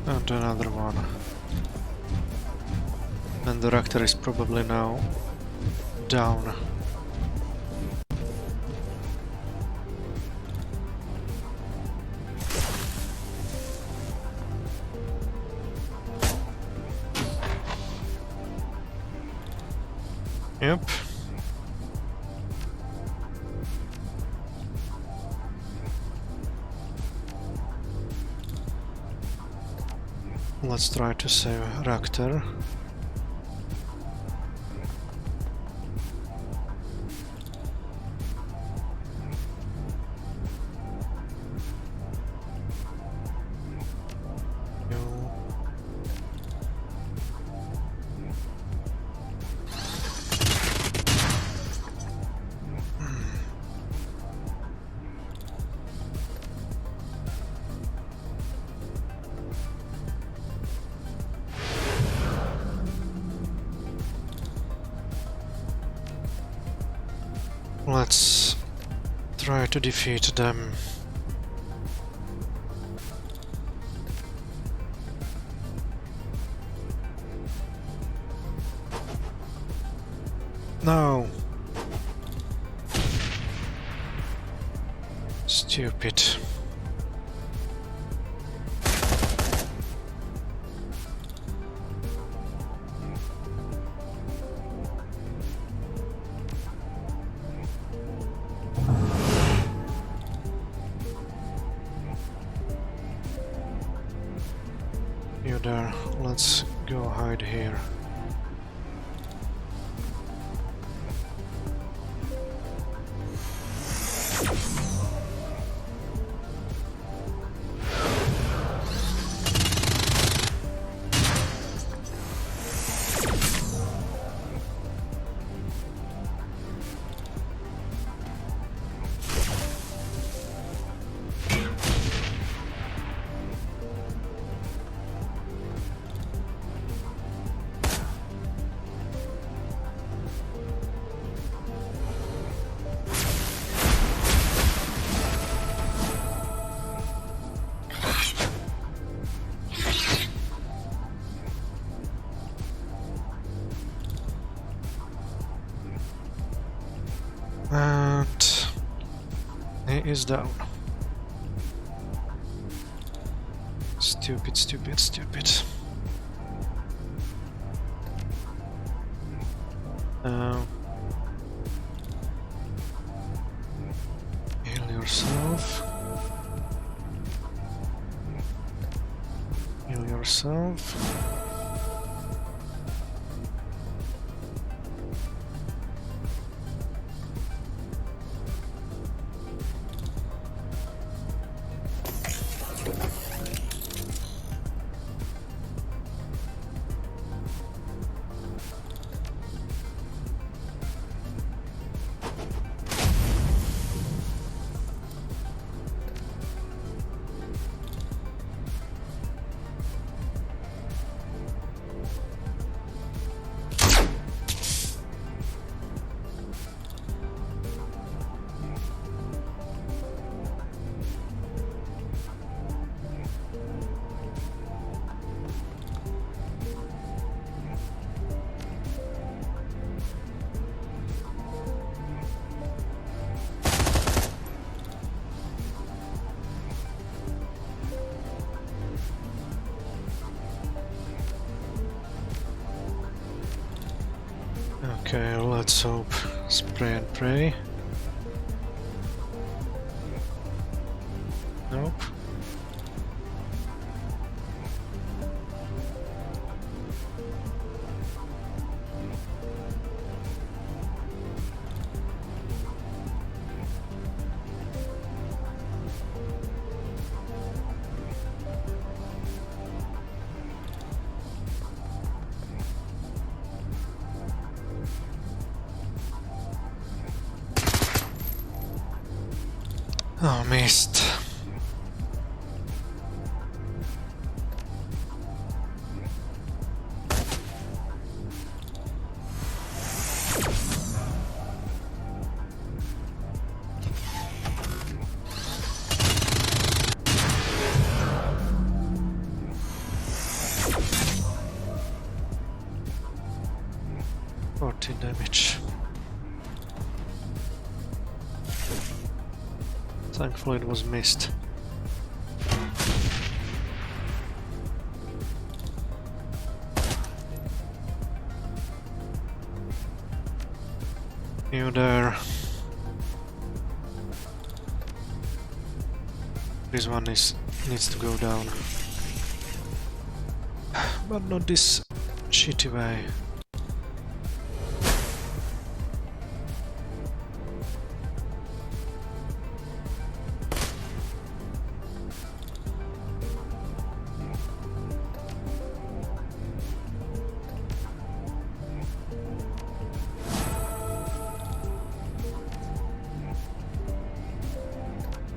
And another one. And the reactor is probably now down. Yep. Let's try to save reactor. Let's try to defeat them. No! Stupid. You there, let's go hide here. And he is down. Stupid, stupid, stupid. Heal yourself. Heal yourself. Okay, let's hope. Spray and pray. Nope. Oh, missed. Damage. Thankfully it was missed. You there. This one needs to go down. But not this shitty way.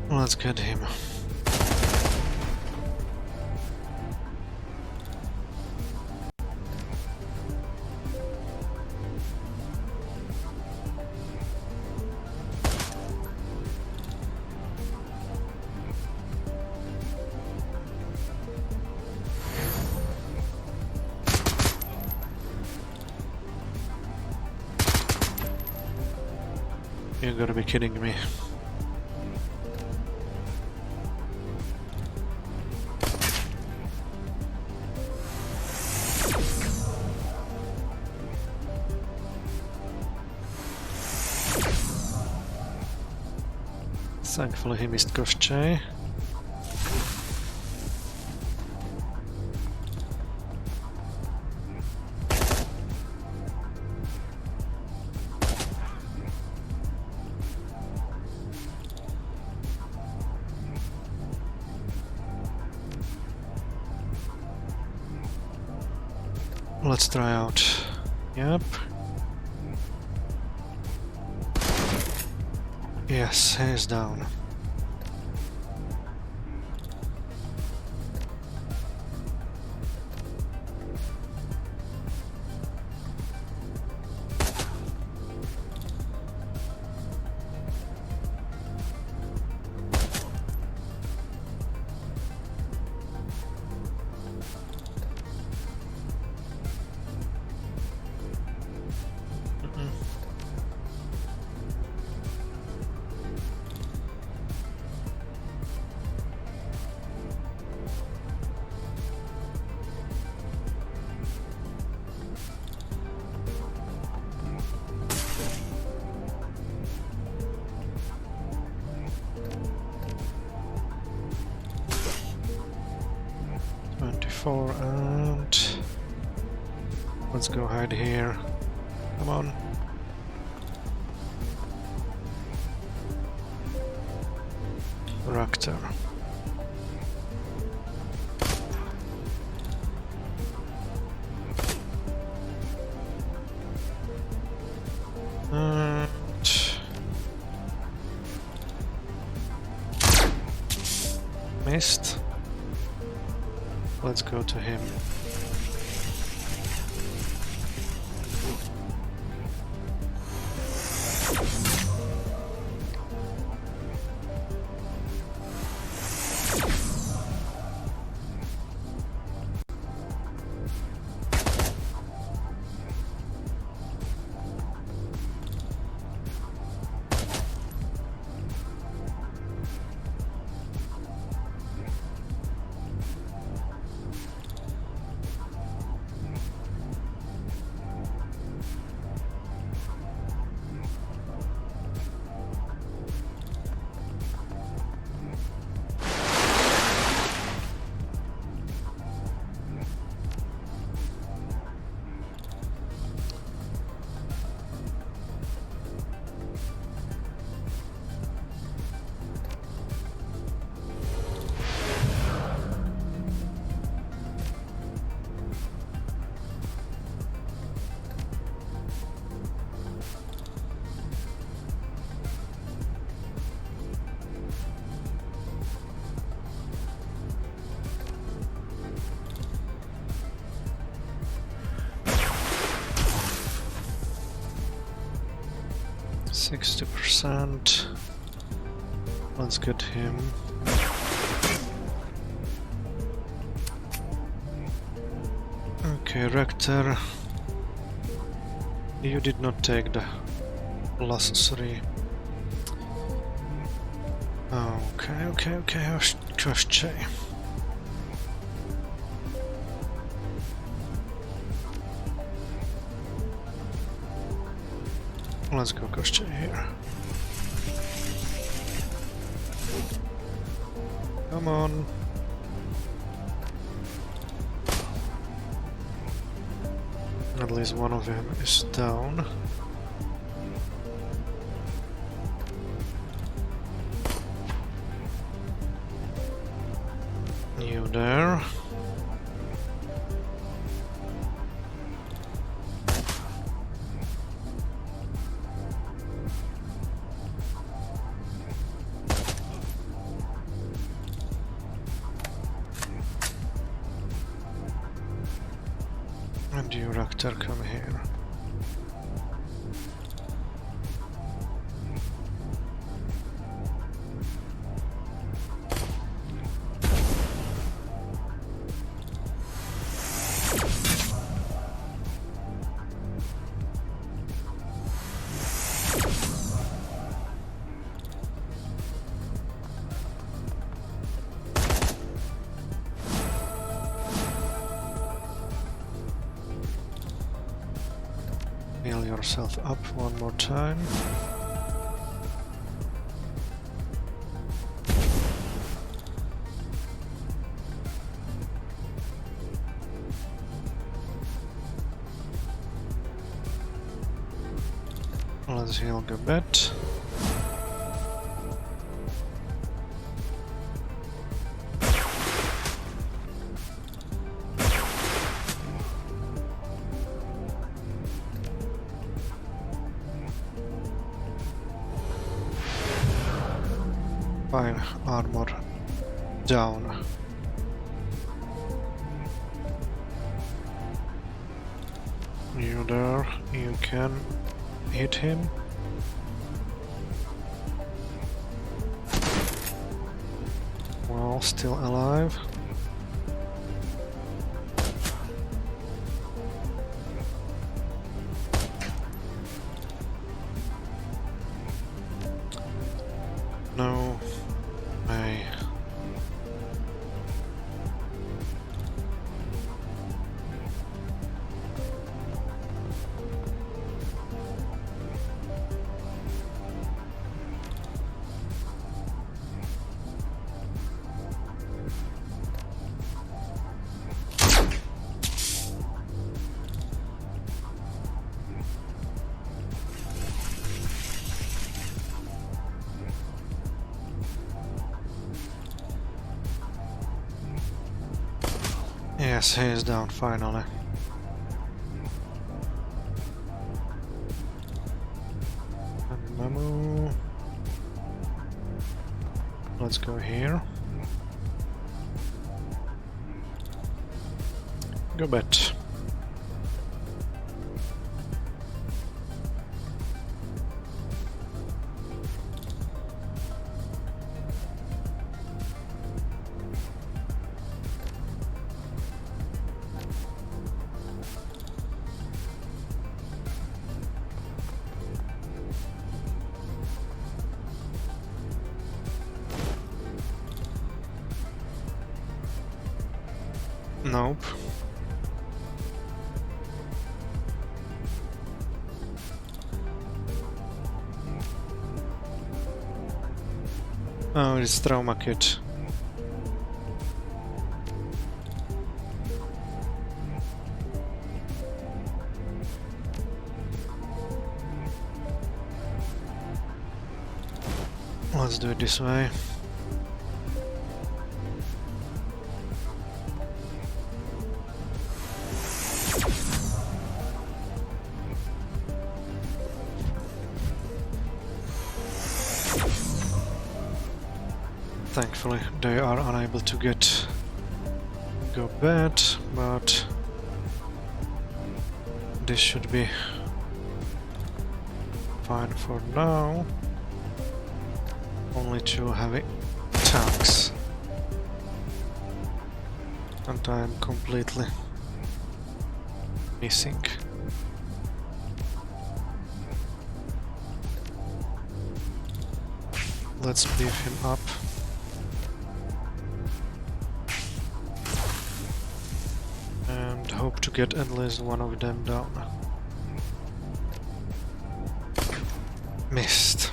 Let's get him. You gotta be kidding me. Thankfully he missed Koshchei. Let's try out. Yep. Yes, he's down. And let's go hide here. Come on. Raptor. And missed. Let's go to him. 60%. Let's get him. Okay, Rector. You did not take the last 3. Okay, Koszczej. Let's go Koszczej here. Come on. At least one of them is down. You there. And you, Rector, come here. Heal yourself up one more time. Let's heal a bit. Fine, armor down. You there, you can hit him. Well, still alive. No way. Yes, he is down finally. And Mamu. Let's go here. Go bet. Nope. Oh, it's trauma kit. Let's do it this way. Thankfully, they are unable to go bad, but this should be fine for now. Only 2 heavy tanks. And I'm completely missing. Let's beef him up. And hope to get at least one of them down. Missed.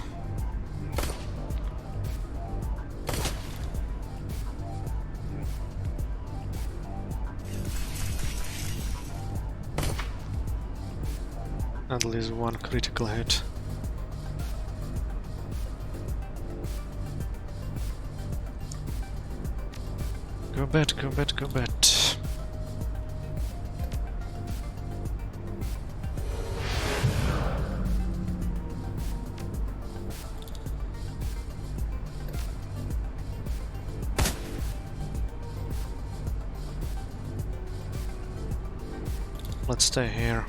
At least one critical hit. Go bet, go bet, go bet. Let's stay here.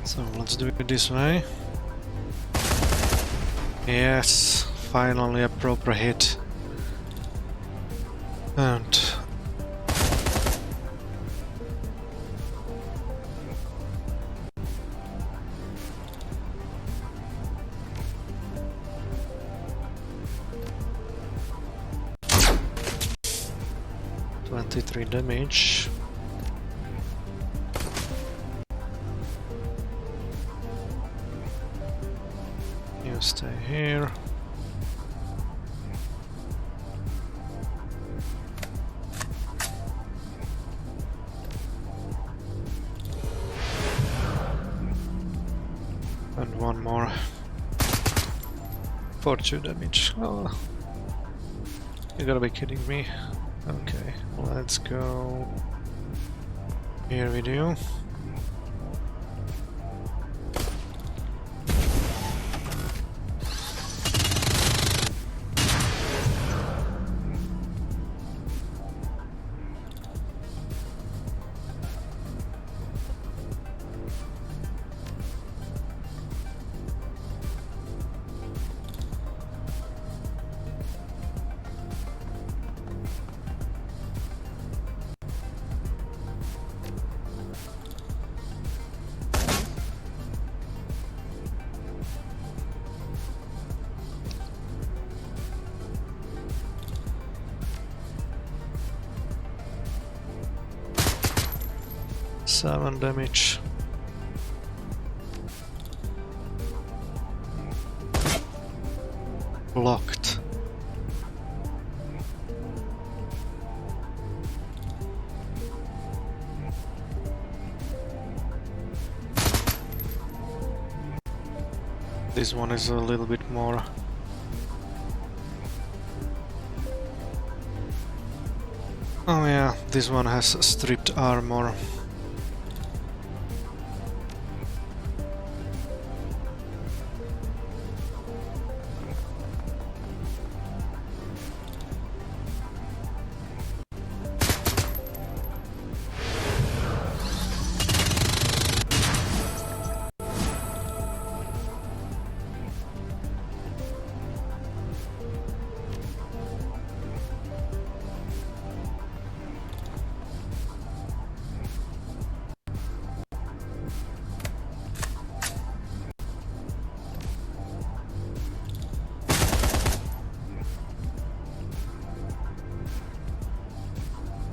So let's do it this way. Yes, finally a proper hit. And .23 damage. You stay here. And one more. For 2 damage. Oh, you gotta be kidding me. Okay, let's go. Here we do. Seven damage. Blocked. This one is a little bit more. Oh yeah, this one has stripped armor.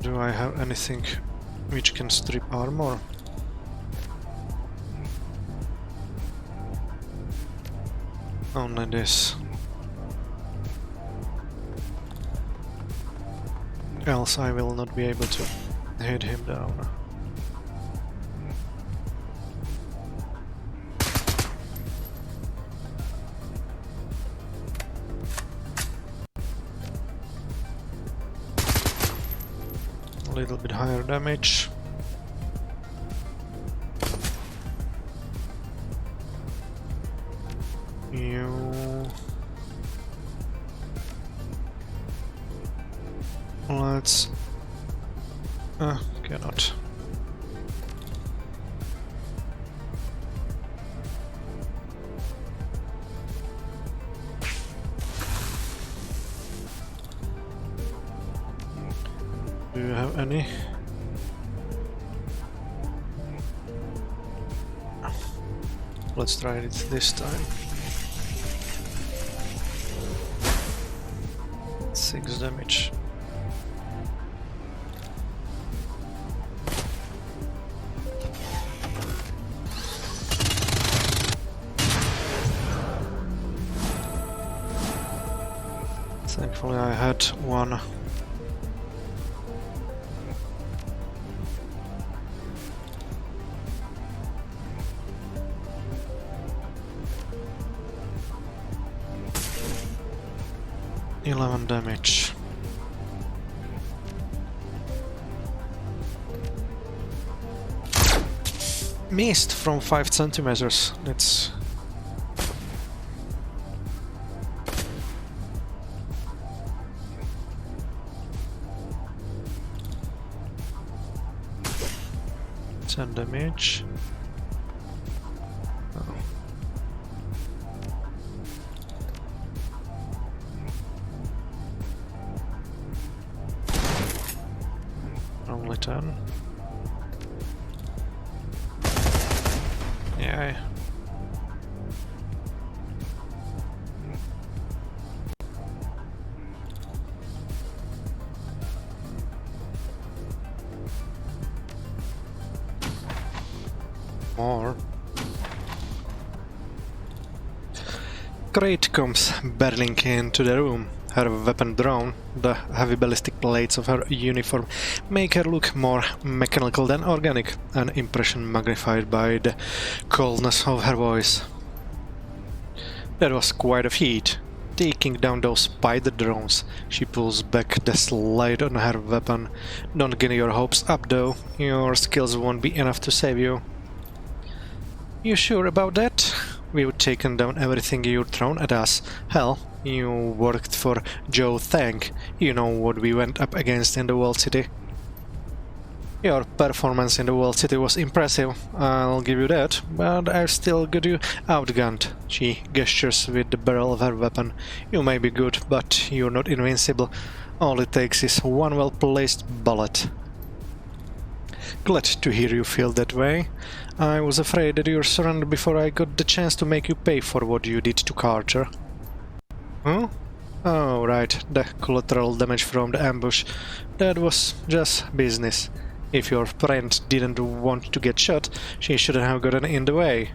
Do I have anything which can strip armor? Only this. Else I will not be able to hit him down. A little bit higher damage. You... Let's... cannot. Do you have any? Let's try it this time. 6 damage. Thankfully I had one. Damage. Missed from 5 centimeters. That's... ...10 damage. Oh. Only 10. Yeah. More. Crate comes barreling into the room. Her weapon drawn, the heavy ballistic plates of her uniform make her look more mechanical than organic, an impression magnified by the coldness of her voice. That was quite a feat. Taking down those spider drones, she pulls back the slide on her weapon. Don't get your hopes up though, your skills won't be enough to save you. You sure about that? We've taken down everything you've thrown at us. Hell, you worked for GOG. You know what we went up against in the Walled City. Your performance in the Walled City was impressive, I'll give you that, but I've still got you outgunned. She gestures with the barrel of her weapon. You may be good, but you're not invincible. All it takes is one well-placed bullet. Glad to hear you feel that way. I was afraid that you'd surrender before I got the chance to make you pay for what you did to Carter. Huh? Oh, right, the collateral damage from the ambush. That was just business. If your friend didn't want to get shot, she shouldn't have gotten in the way.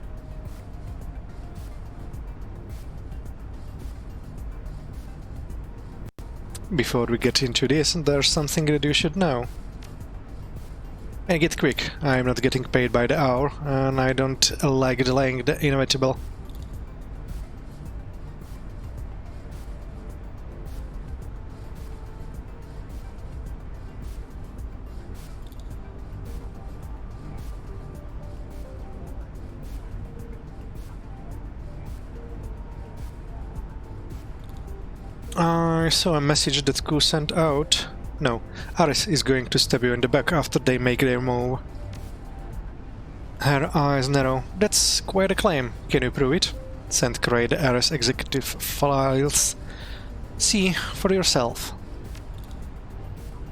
Before we get into this, there's something that you should know. Make it quick, I'm not getting paid by the hour, and I don't like delaying the inevitable. I saw a message that Ku sent out. No, Ares is going to stab you in the back after they make their move. Her eyes narrow. That's quite a claim. Can you prove it? Send Cray the Ares executive files. See for yourself.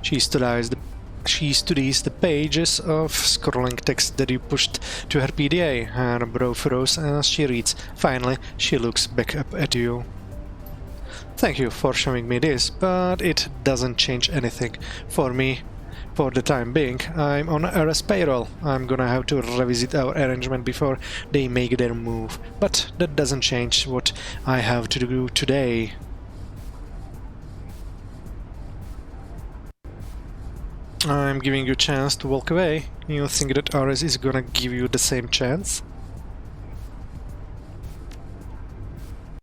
She studies the pages of scrolling text that you pushed to her PDA. Her brow furrows as she reads. Finally, she looks back up at you. Thank you for showing me this, but it doesn't change anything. For me, for the time being, I'm on Ares payroll. I'm gonna have to revisit our arrangement before they make their move. But that doesn't change what I have to do today. I'm giving you a chance to walk away. You think that Ares is gonna give you the same chance?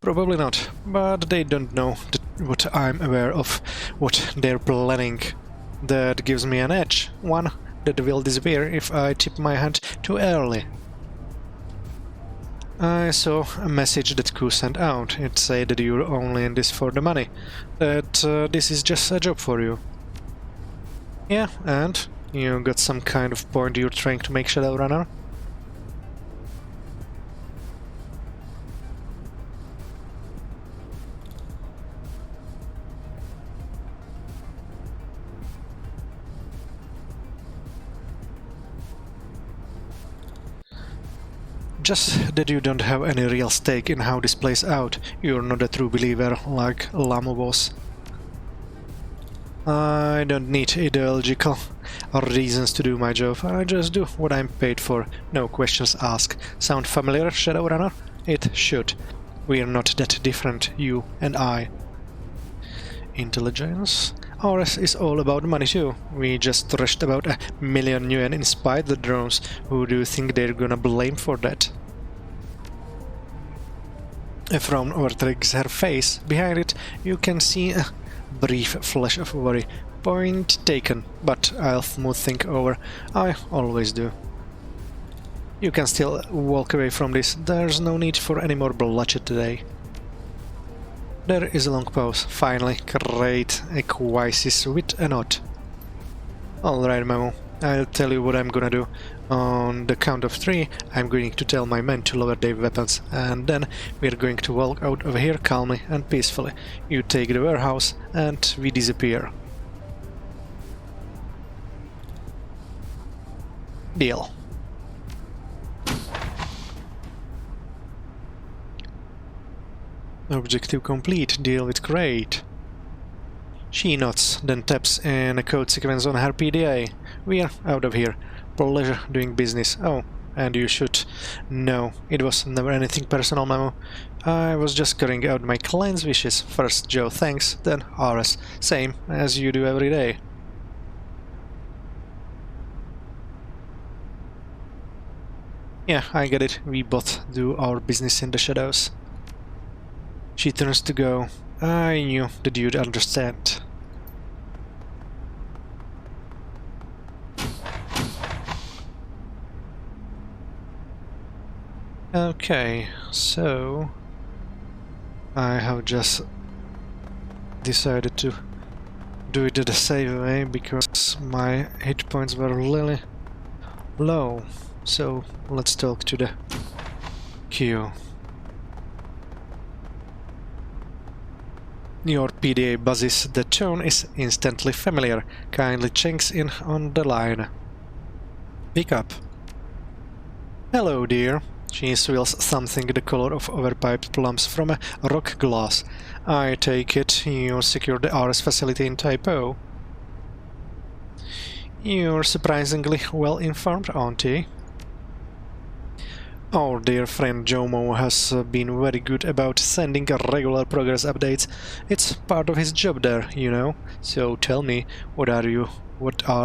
Probably not, but they don't know what I'm aware of, what they're planning. That gives me an edge, one that will disappear if I tip my hand too early. I saw a message that Q sent out. It said that you're only in this for the money, that this is just a job for you. Yeah, and you got some kind of point you're trying to make, Shadowrunner? Just that you don't have any real stake in how this plays out. You're not a true believer like Lamu was. I don't need ideological reasons to do my job. I just do what I'm paid for. No questions asked. Sound familiar, Shadowrunner? It should. We're not that different, you and I. Intelligence? Ours is all about money too. We just thrashed about $1,000,000 in spider drones. Who do you think they're gonna blame for that? A frown overtakes her face. Behind it, you can see a brief flash of worry. Point taken, but I'll smooth things over. I always do. You can still walk away from this. There's no need for any more bloodshed today. There is a long pause. Finally, Great acquiesces with a nod. Alright, Memo. I'll tell you what I'm gonna do. On the count of 3, I'm going to tell my men to lower their weapons, and then we're going to walk out of here calmly and peacefully. You take the warehouse, and we disappear. Deal. Objective complete. Deal with Great. She nods, then taps in a code sequence on her PDA. We're out of here. Pleasure doing business. Oh, and you should know, it was never anything personal, Memo. I was just carrying out my client's wishes. First Joe thanks, then ours. Same as you do every day. Yeah, I get it. We both do our business in the shadows. She turns to go. I knew that you'd understand. Okay, so I have just decided to do it the safe way because my hit points were really low. So let's talk to the queue. Your PDA buzzes. The tone is instantly familiar. Kindly checks in on the line. Pick up. Hello, dear. She swills something the color of overpiped plums from a rock glass. I take it you secured the RS facility in Typo. You're surprisingly well informed, auntie. Our dear friend Jomo has been very good about sending regular progress updates. It's part of his job there, you know. So tell me, what are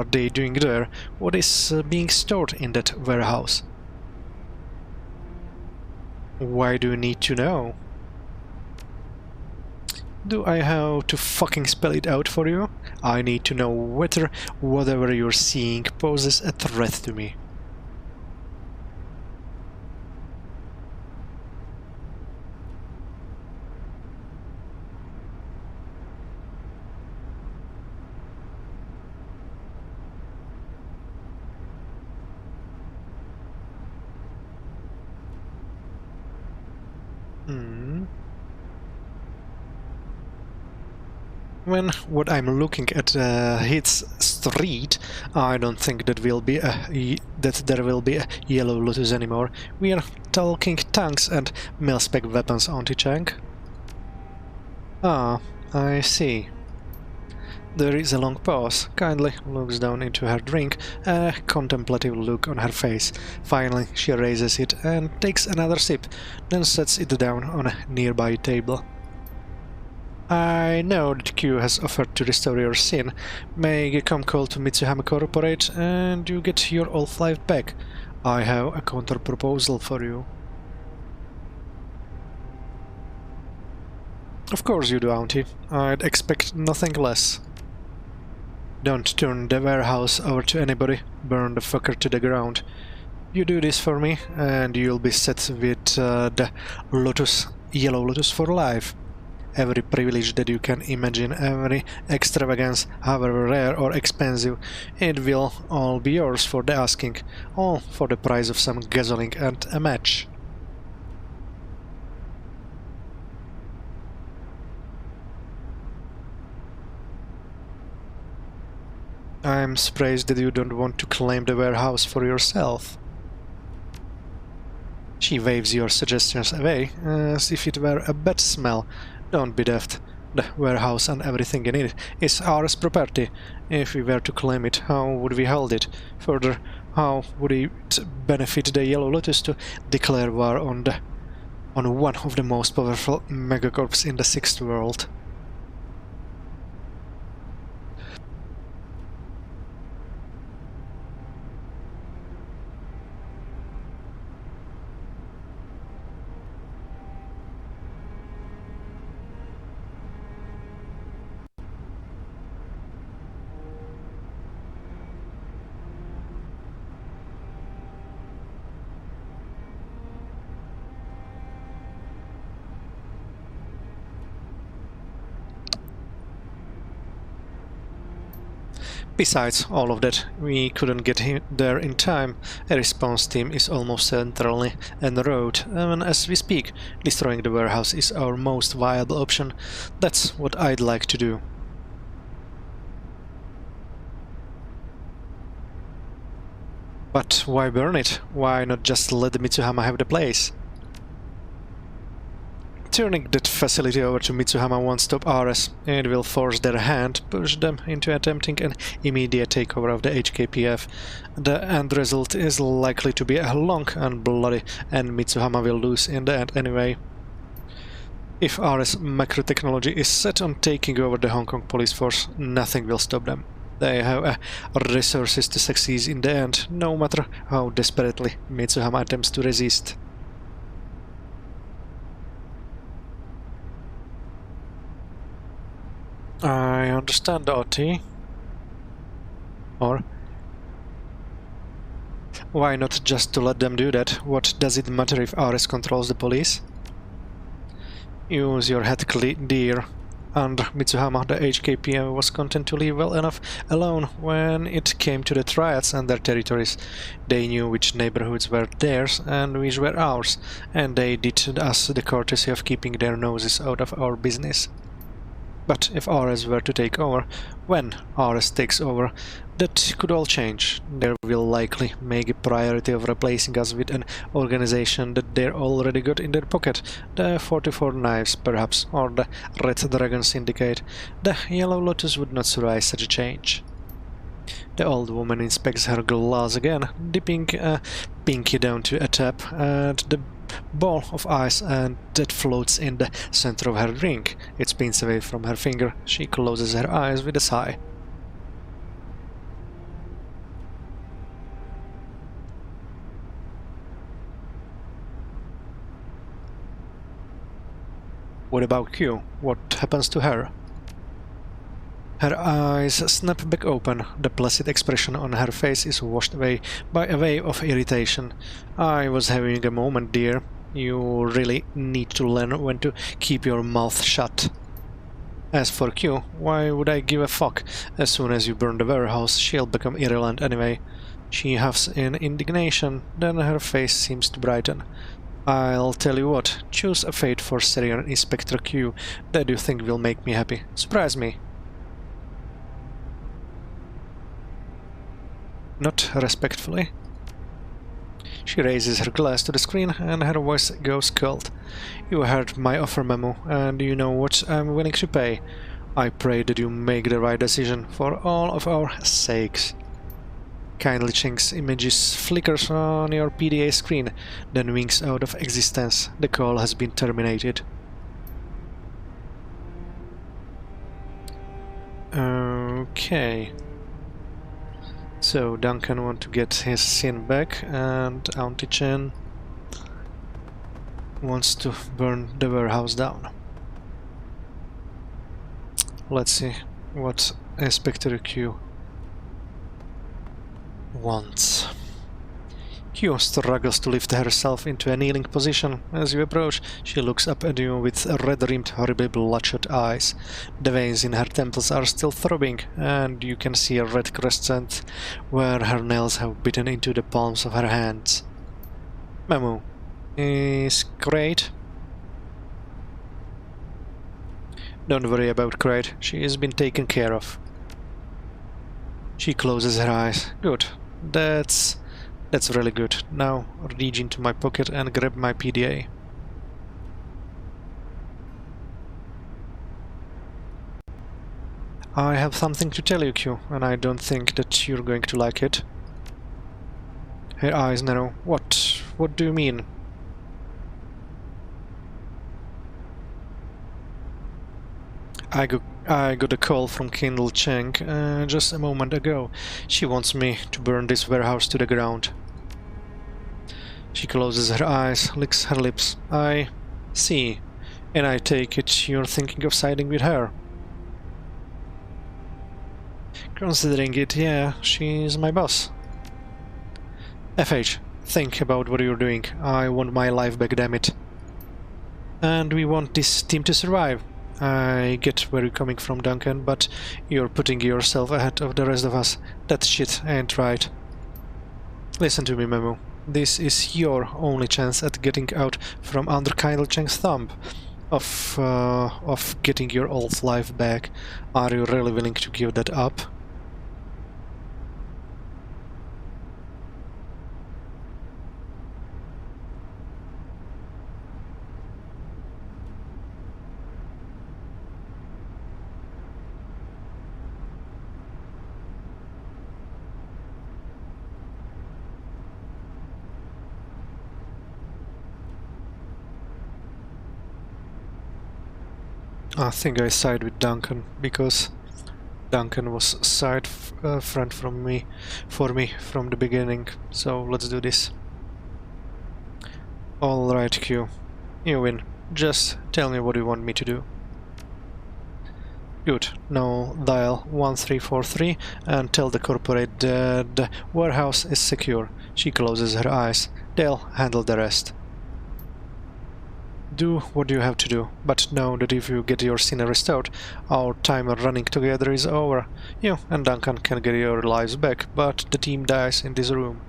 they doing there? What is being stored in that warehouse? Why do you need to know? Do I have to fucking spell it out for you? I need to know whether whatever you're seeing poses a threat to me. When what I'm looking at hits street, I don't think that there will be a yellow lotus anymore. We are talking tanks and mil-spec weapons, aren't we, Chang? Ah, I see. There is a long pause. Kindly looks down into her drink, a contemplative look on her face. Finally, she raises it and takes another sip, then sets it down on a nearby table. I know that Q has offered to restore your sin. Make a com call to Mitsuhama Corporate and you get your old life back. I have a counter-proposal for you. Of course you do, auntie. I'd expect nothing less. Don't turn the warehouse over to anybody. Burn the fucker to the ground. You do this for me, and you'll be set with the Lotus, Yellow Lotus for life. Every privilege that you can imagine, every extravagance, however rare or expensive, it will all be yours for the asking, all for the price of some gasoline and a match. I'm surprised that you don't want to claim the warehouse for yourself. She waves your suggestions away, as if it were a bad smell. Don't be daft. The warehouse and everything in it is ours property. If we were to claim it, how would we hold it? Further, how would it benefit the Yellow Lotus to declare war on one of the most powerful megacorps in the Sixth World? Besides all of that, we couldn't get there in time. A response team is almost centrally en route, and as we speak, destroying the warehouse is our most viable option. That's what I'd like to do. But why burn it? Why not just let Mitsuhama have the place? Turning that facility over to Mitsuhama won't stop RS. It will force their hand, push them into attempting an immediate takeover of the HKPF. The end result is likely to be long and bloody, and Mitsuhama will lose in the end anyway. If RS macro technology is set on taking over the Hong Kong police force, nothing will stop them. They have resources to succeed in the end, no matter how desperately Mitsuhama attempts to resist. I understand, OT. Or why not just to let them do that? What does it matter if RS controls the police? Use your head, dear. Under Mitsuhama, the HKPM was content to leave well enough alone when it came to the triads and their territories. They knew which neighborhoods were theirs and which were ours, and they did us the courtesy of keeping their noses out of our business. But if RS were to take over, when RS takes over, that could all change. They will likely make a priority of replacing us with an organization that they're already got in their pocket. The 44 Knives, perhaps, or the Red Dragon Syndicate. The Yellow Lotus would not survive such a change. The old woman inspects her glass again, dipping a pinky down to a tap at the ball of ice and that floats in the center of her drink. It spins away from her finger. She closes her eyes with a sigh. What about Q? What happens to her? Her eyes snap back open. The placid expression on her face is washed away by a wave of irritation. I was having a moment, dear. You really need to learn when to keep your mouth shut. As for Q, why would I give a fuck? As soon as you burn the warehouse, she'll become irrelevant anyway. She huffs in indignation, then her face seems to brighten. I'll tell you what, choose a fate for Serial Inspector Q that you think will make me happy. Surprise me. Not respectfully. She raises her glass to the screen and her voice goes cold. You heard my offer memo and you know what I'm willing to pay. I pray that you make the right decision for all of our sakes. Kindly Ching's images flickers on your PDA screen, then winks out of existence. The call has been terminated. Okay. So Duncan wants to get his sin back, and Auntie Chen wants to burn the warehouse down. Let's see what Inspector Q wants. Q struggles to lift herself into a kneeling position. As you approach, she looks up at you with red-rimmed, horribly bloodshot eyes. The veins in her temples are still throbbing, and you can see a red crescent where her nails have bitten into the palms of her hands. Mamu, is great? Don't worry about Crate, she has been taken care of. She closes her eyes. Good. That's really good. Now reach into my pocket and grab my PDA. I have something to tell you, Q, and I don't think that you're going to like it. Her eyes narrow. What? What do you mean? I got a call from Kindle Cheng just a moment ago. She wants me to burn this warehouse to the ground. She closes her eyes, licks her lips. I see. And I take it you're thinking of siding with her. Considering it, yeah, she's my boss. FH, think about what you're doing. I want my life back, damn it. And we want this team to survive. I get where you're coming from, Duncan, but you're putting yourself ahead of the rest of us. That shit ain't right. Listen to me, Memo. This is your only chance at getting out from under Kindle Cheng's thumb. Of getting your old life back. Are you really willing to give that up? I think I side with Duncan, because Duncan was side friend for me from the beginning, so let's do this. Alright, Q. You win. Just tell me what you want me to do. Good. Now dial 1343 and tell the corporate the warehouse is secure. She closes her eyes. They'll handle the rest. Do what you have to do, but know that if you get your sinner restored, our time of running together is over. You and Duncan can get your lives back, but the team dies in this room.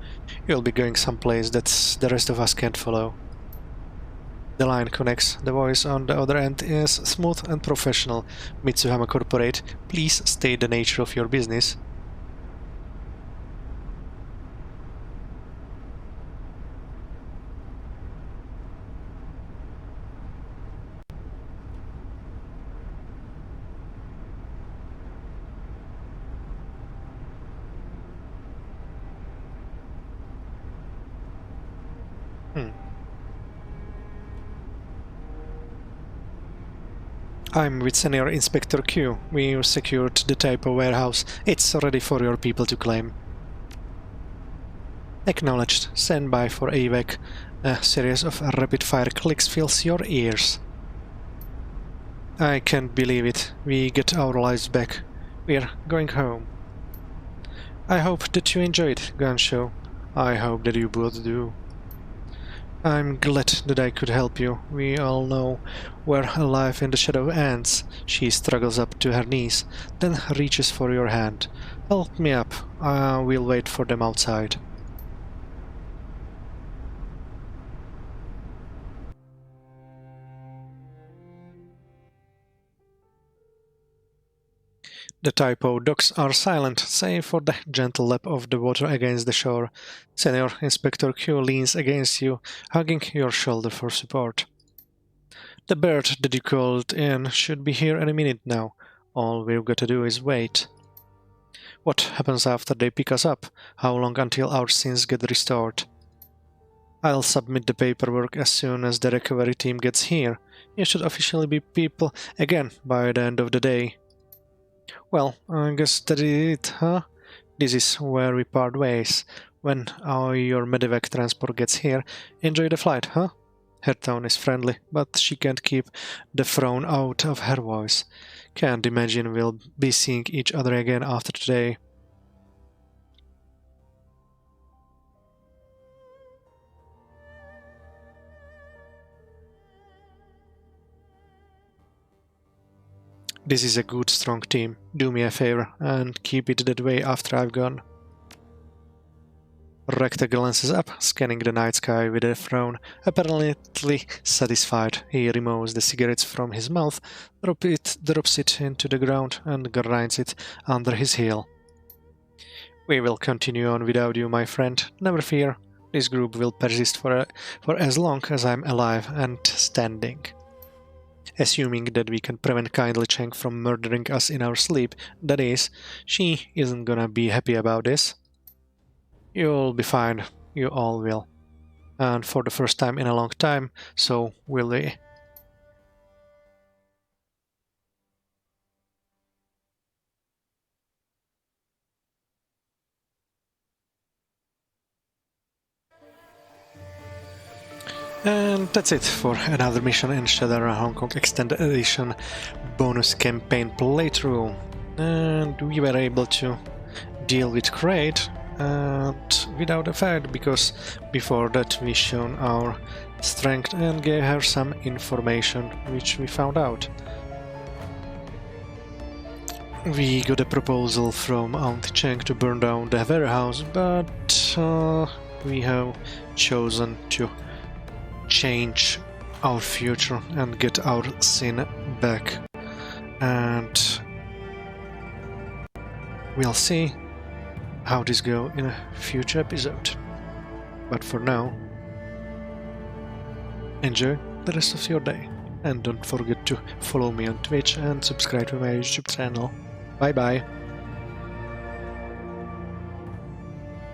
You'll be going someplace that the rest of us can't follow. The line connects. The voice on the other end is smooth and professional. Mitsuhama Corporate, please state the nature of your business. I'm with Senior Inspector Q. We secured the typo warehouse. It's ready for your people to claim. Acknowledged. Stand by for AVAC. A series of rapid-fire clicks fills your ears. I can't believe it. We get our lives back. We're going home. I hope that you enjoyed, Gunshow. I hope that you both do. I'm glad that I could help you. We all know where a life in the shadow ends. She struggles up to her knees, then reaches for your hand. Help me up. We'll wait for them outside. The typo docks are silent, save for the gentle lap of the water against the shore. Senior Inspector Q leans against you, hugging your shoulder for support. The bird that you called in should be here any minute now. All we've got to do is wait. What happens after they pick us up? How long until our sins get restored? I'll submit the paperwork as soon as the recovery team gets here. You should officially be people again by the end of the day. Well, I guess that is it, huh? This is where we part ways. When your medevac transport gets here, enjoy the flight, huh? Her tone is friendly, but she can't keep the frown out of her voice. Can't imagine we'll be seeing each other again after today. This is a good, strong team. Do me a favor and keep it that way after I've gone. Rector glances up, scanning the night sky with a frown. Apparently satisfied, he removes the cigarettes from his mouth, drops it into the ground, and grinds it under his heel. We will continue on without you, my friend. Never fear. This group will persist for as long as I'm alive and standing. Assuming that we can prevent Kindly Cheng from murdering us in our sleep, that is, she isn't gonna be happy about this. You'll be fine, you all will. And for the first time in a long time, so will we. And that's it for another mission in Shadowrun Hong Kong Extended Edition bonus campaign playthrough. And we were able to deal with Kraid and without effect, because before that we shown our strength and gave her some information which we found out. We got a proposal from Aunt Cheng to burn down the warehouse, but we have chosen to change our future and get our sin back, and we'll see how this goes in a future episode. But for now, enjoy the rest of your day, and don't forget to follow me on Twitch and subscribe to my YouTube channel. Bye bye!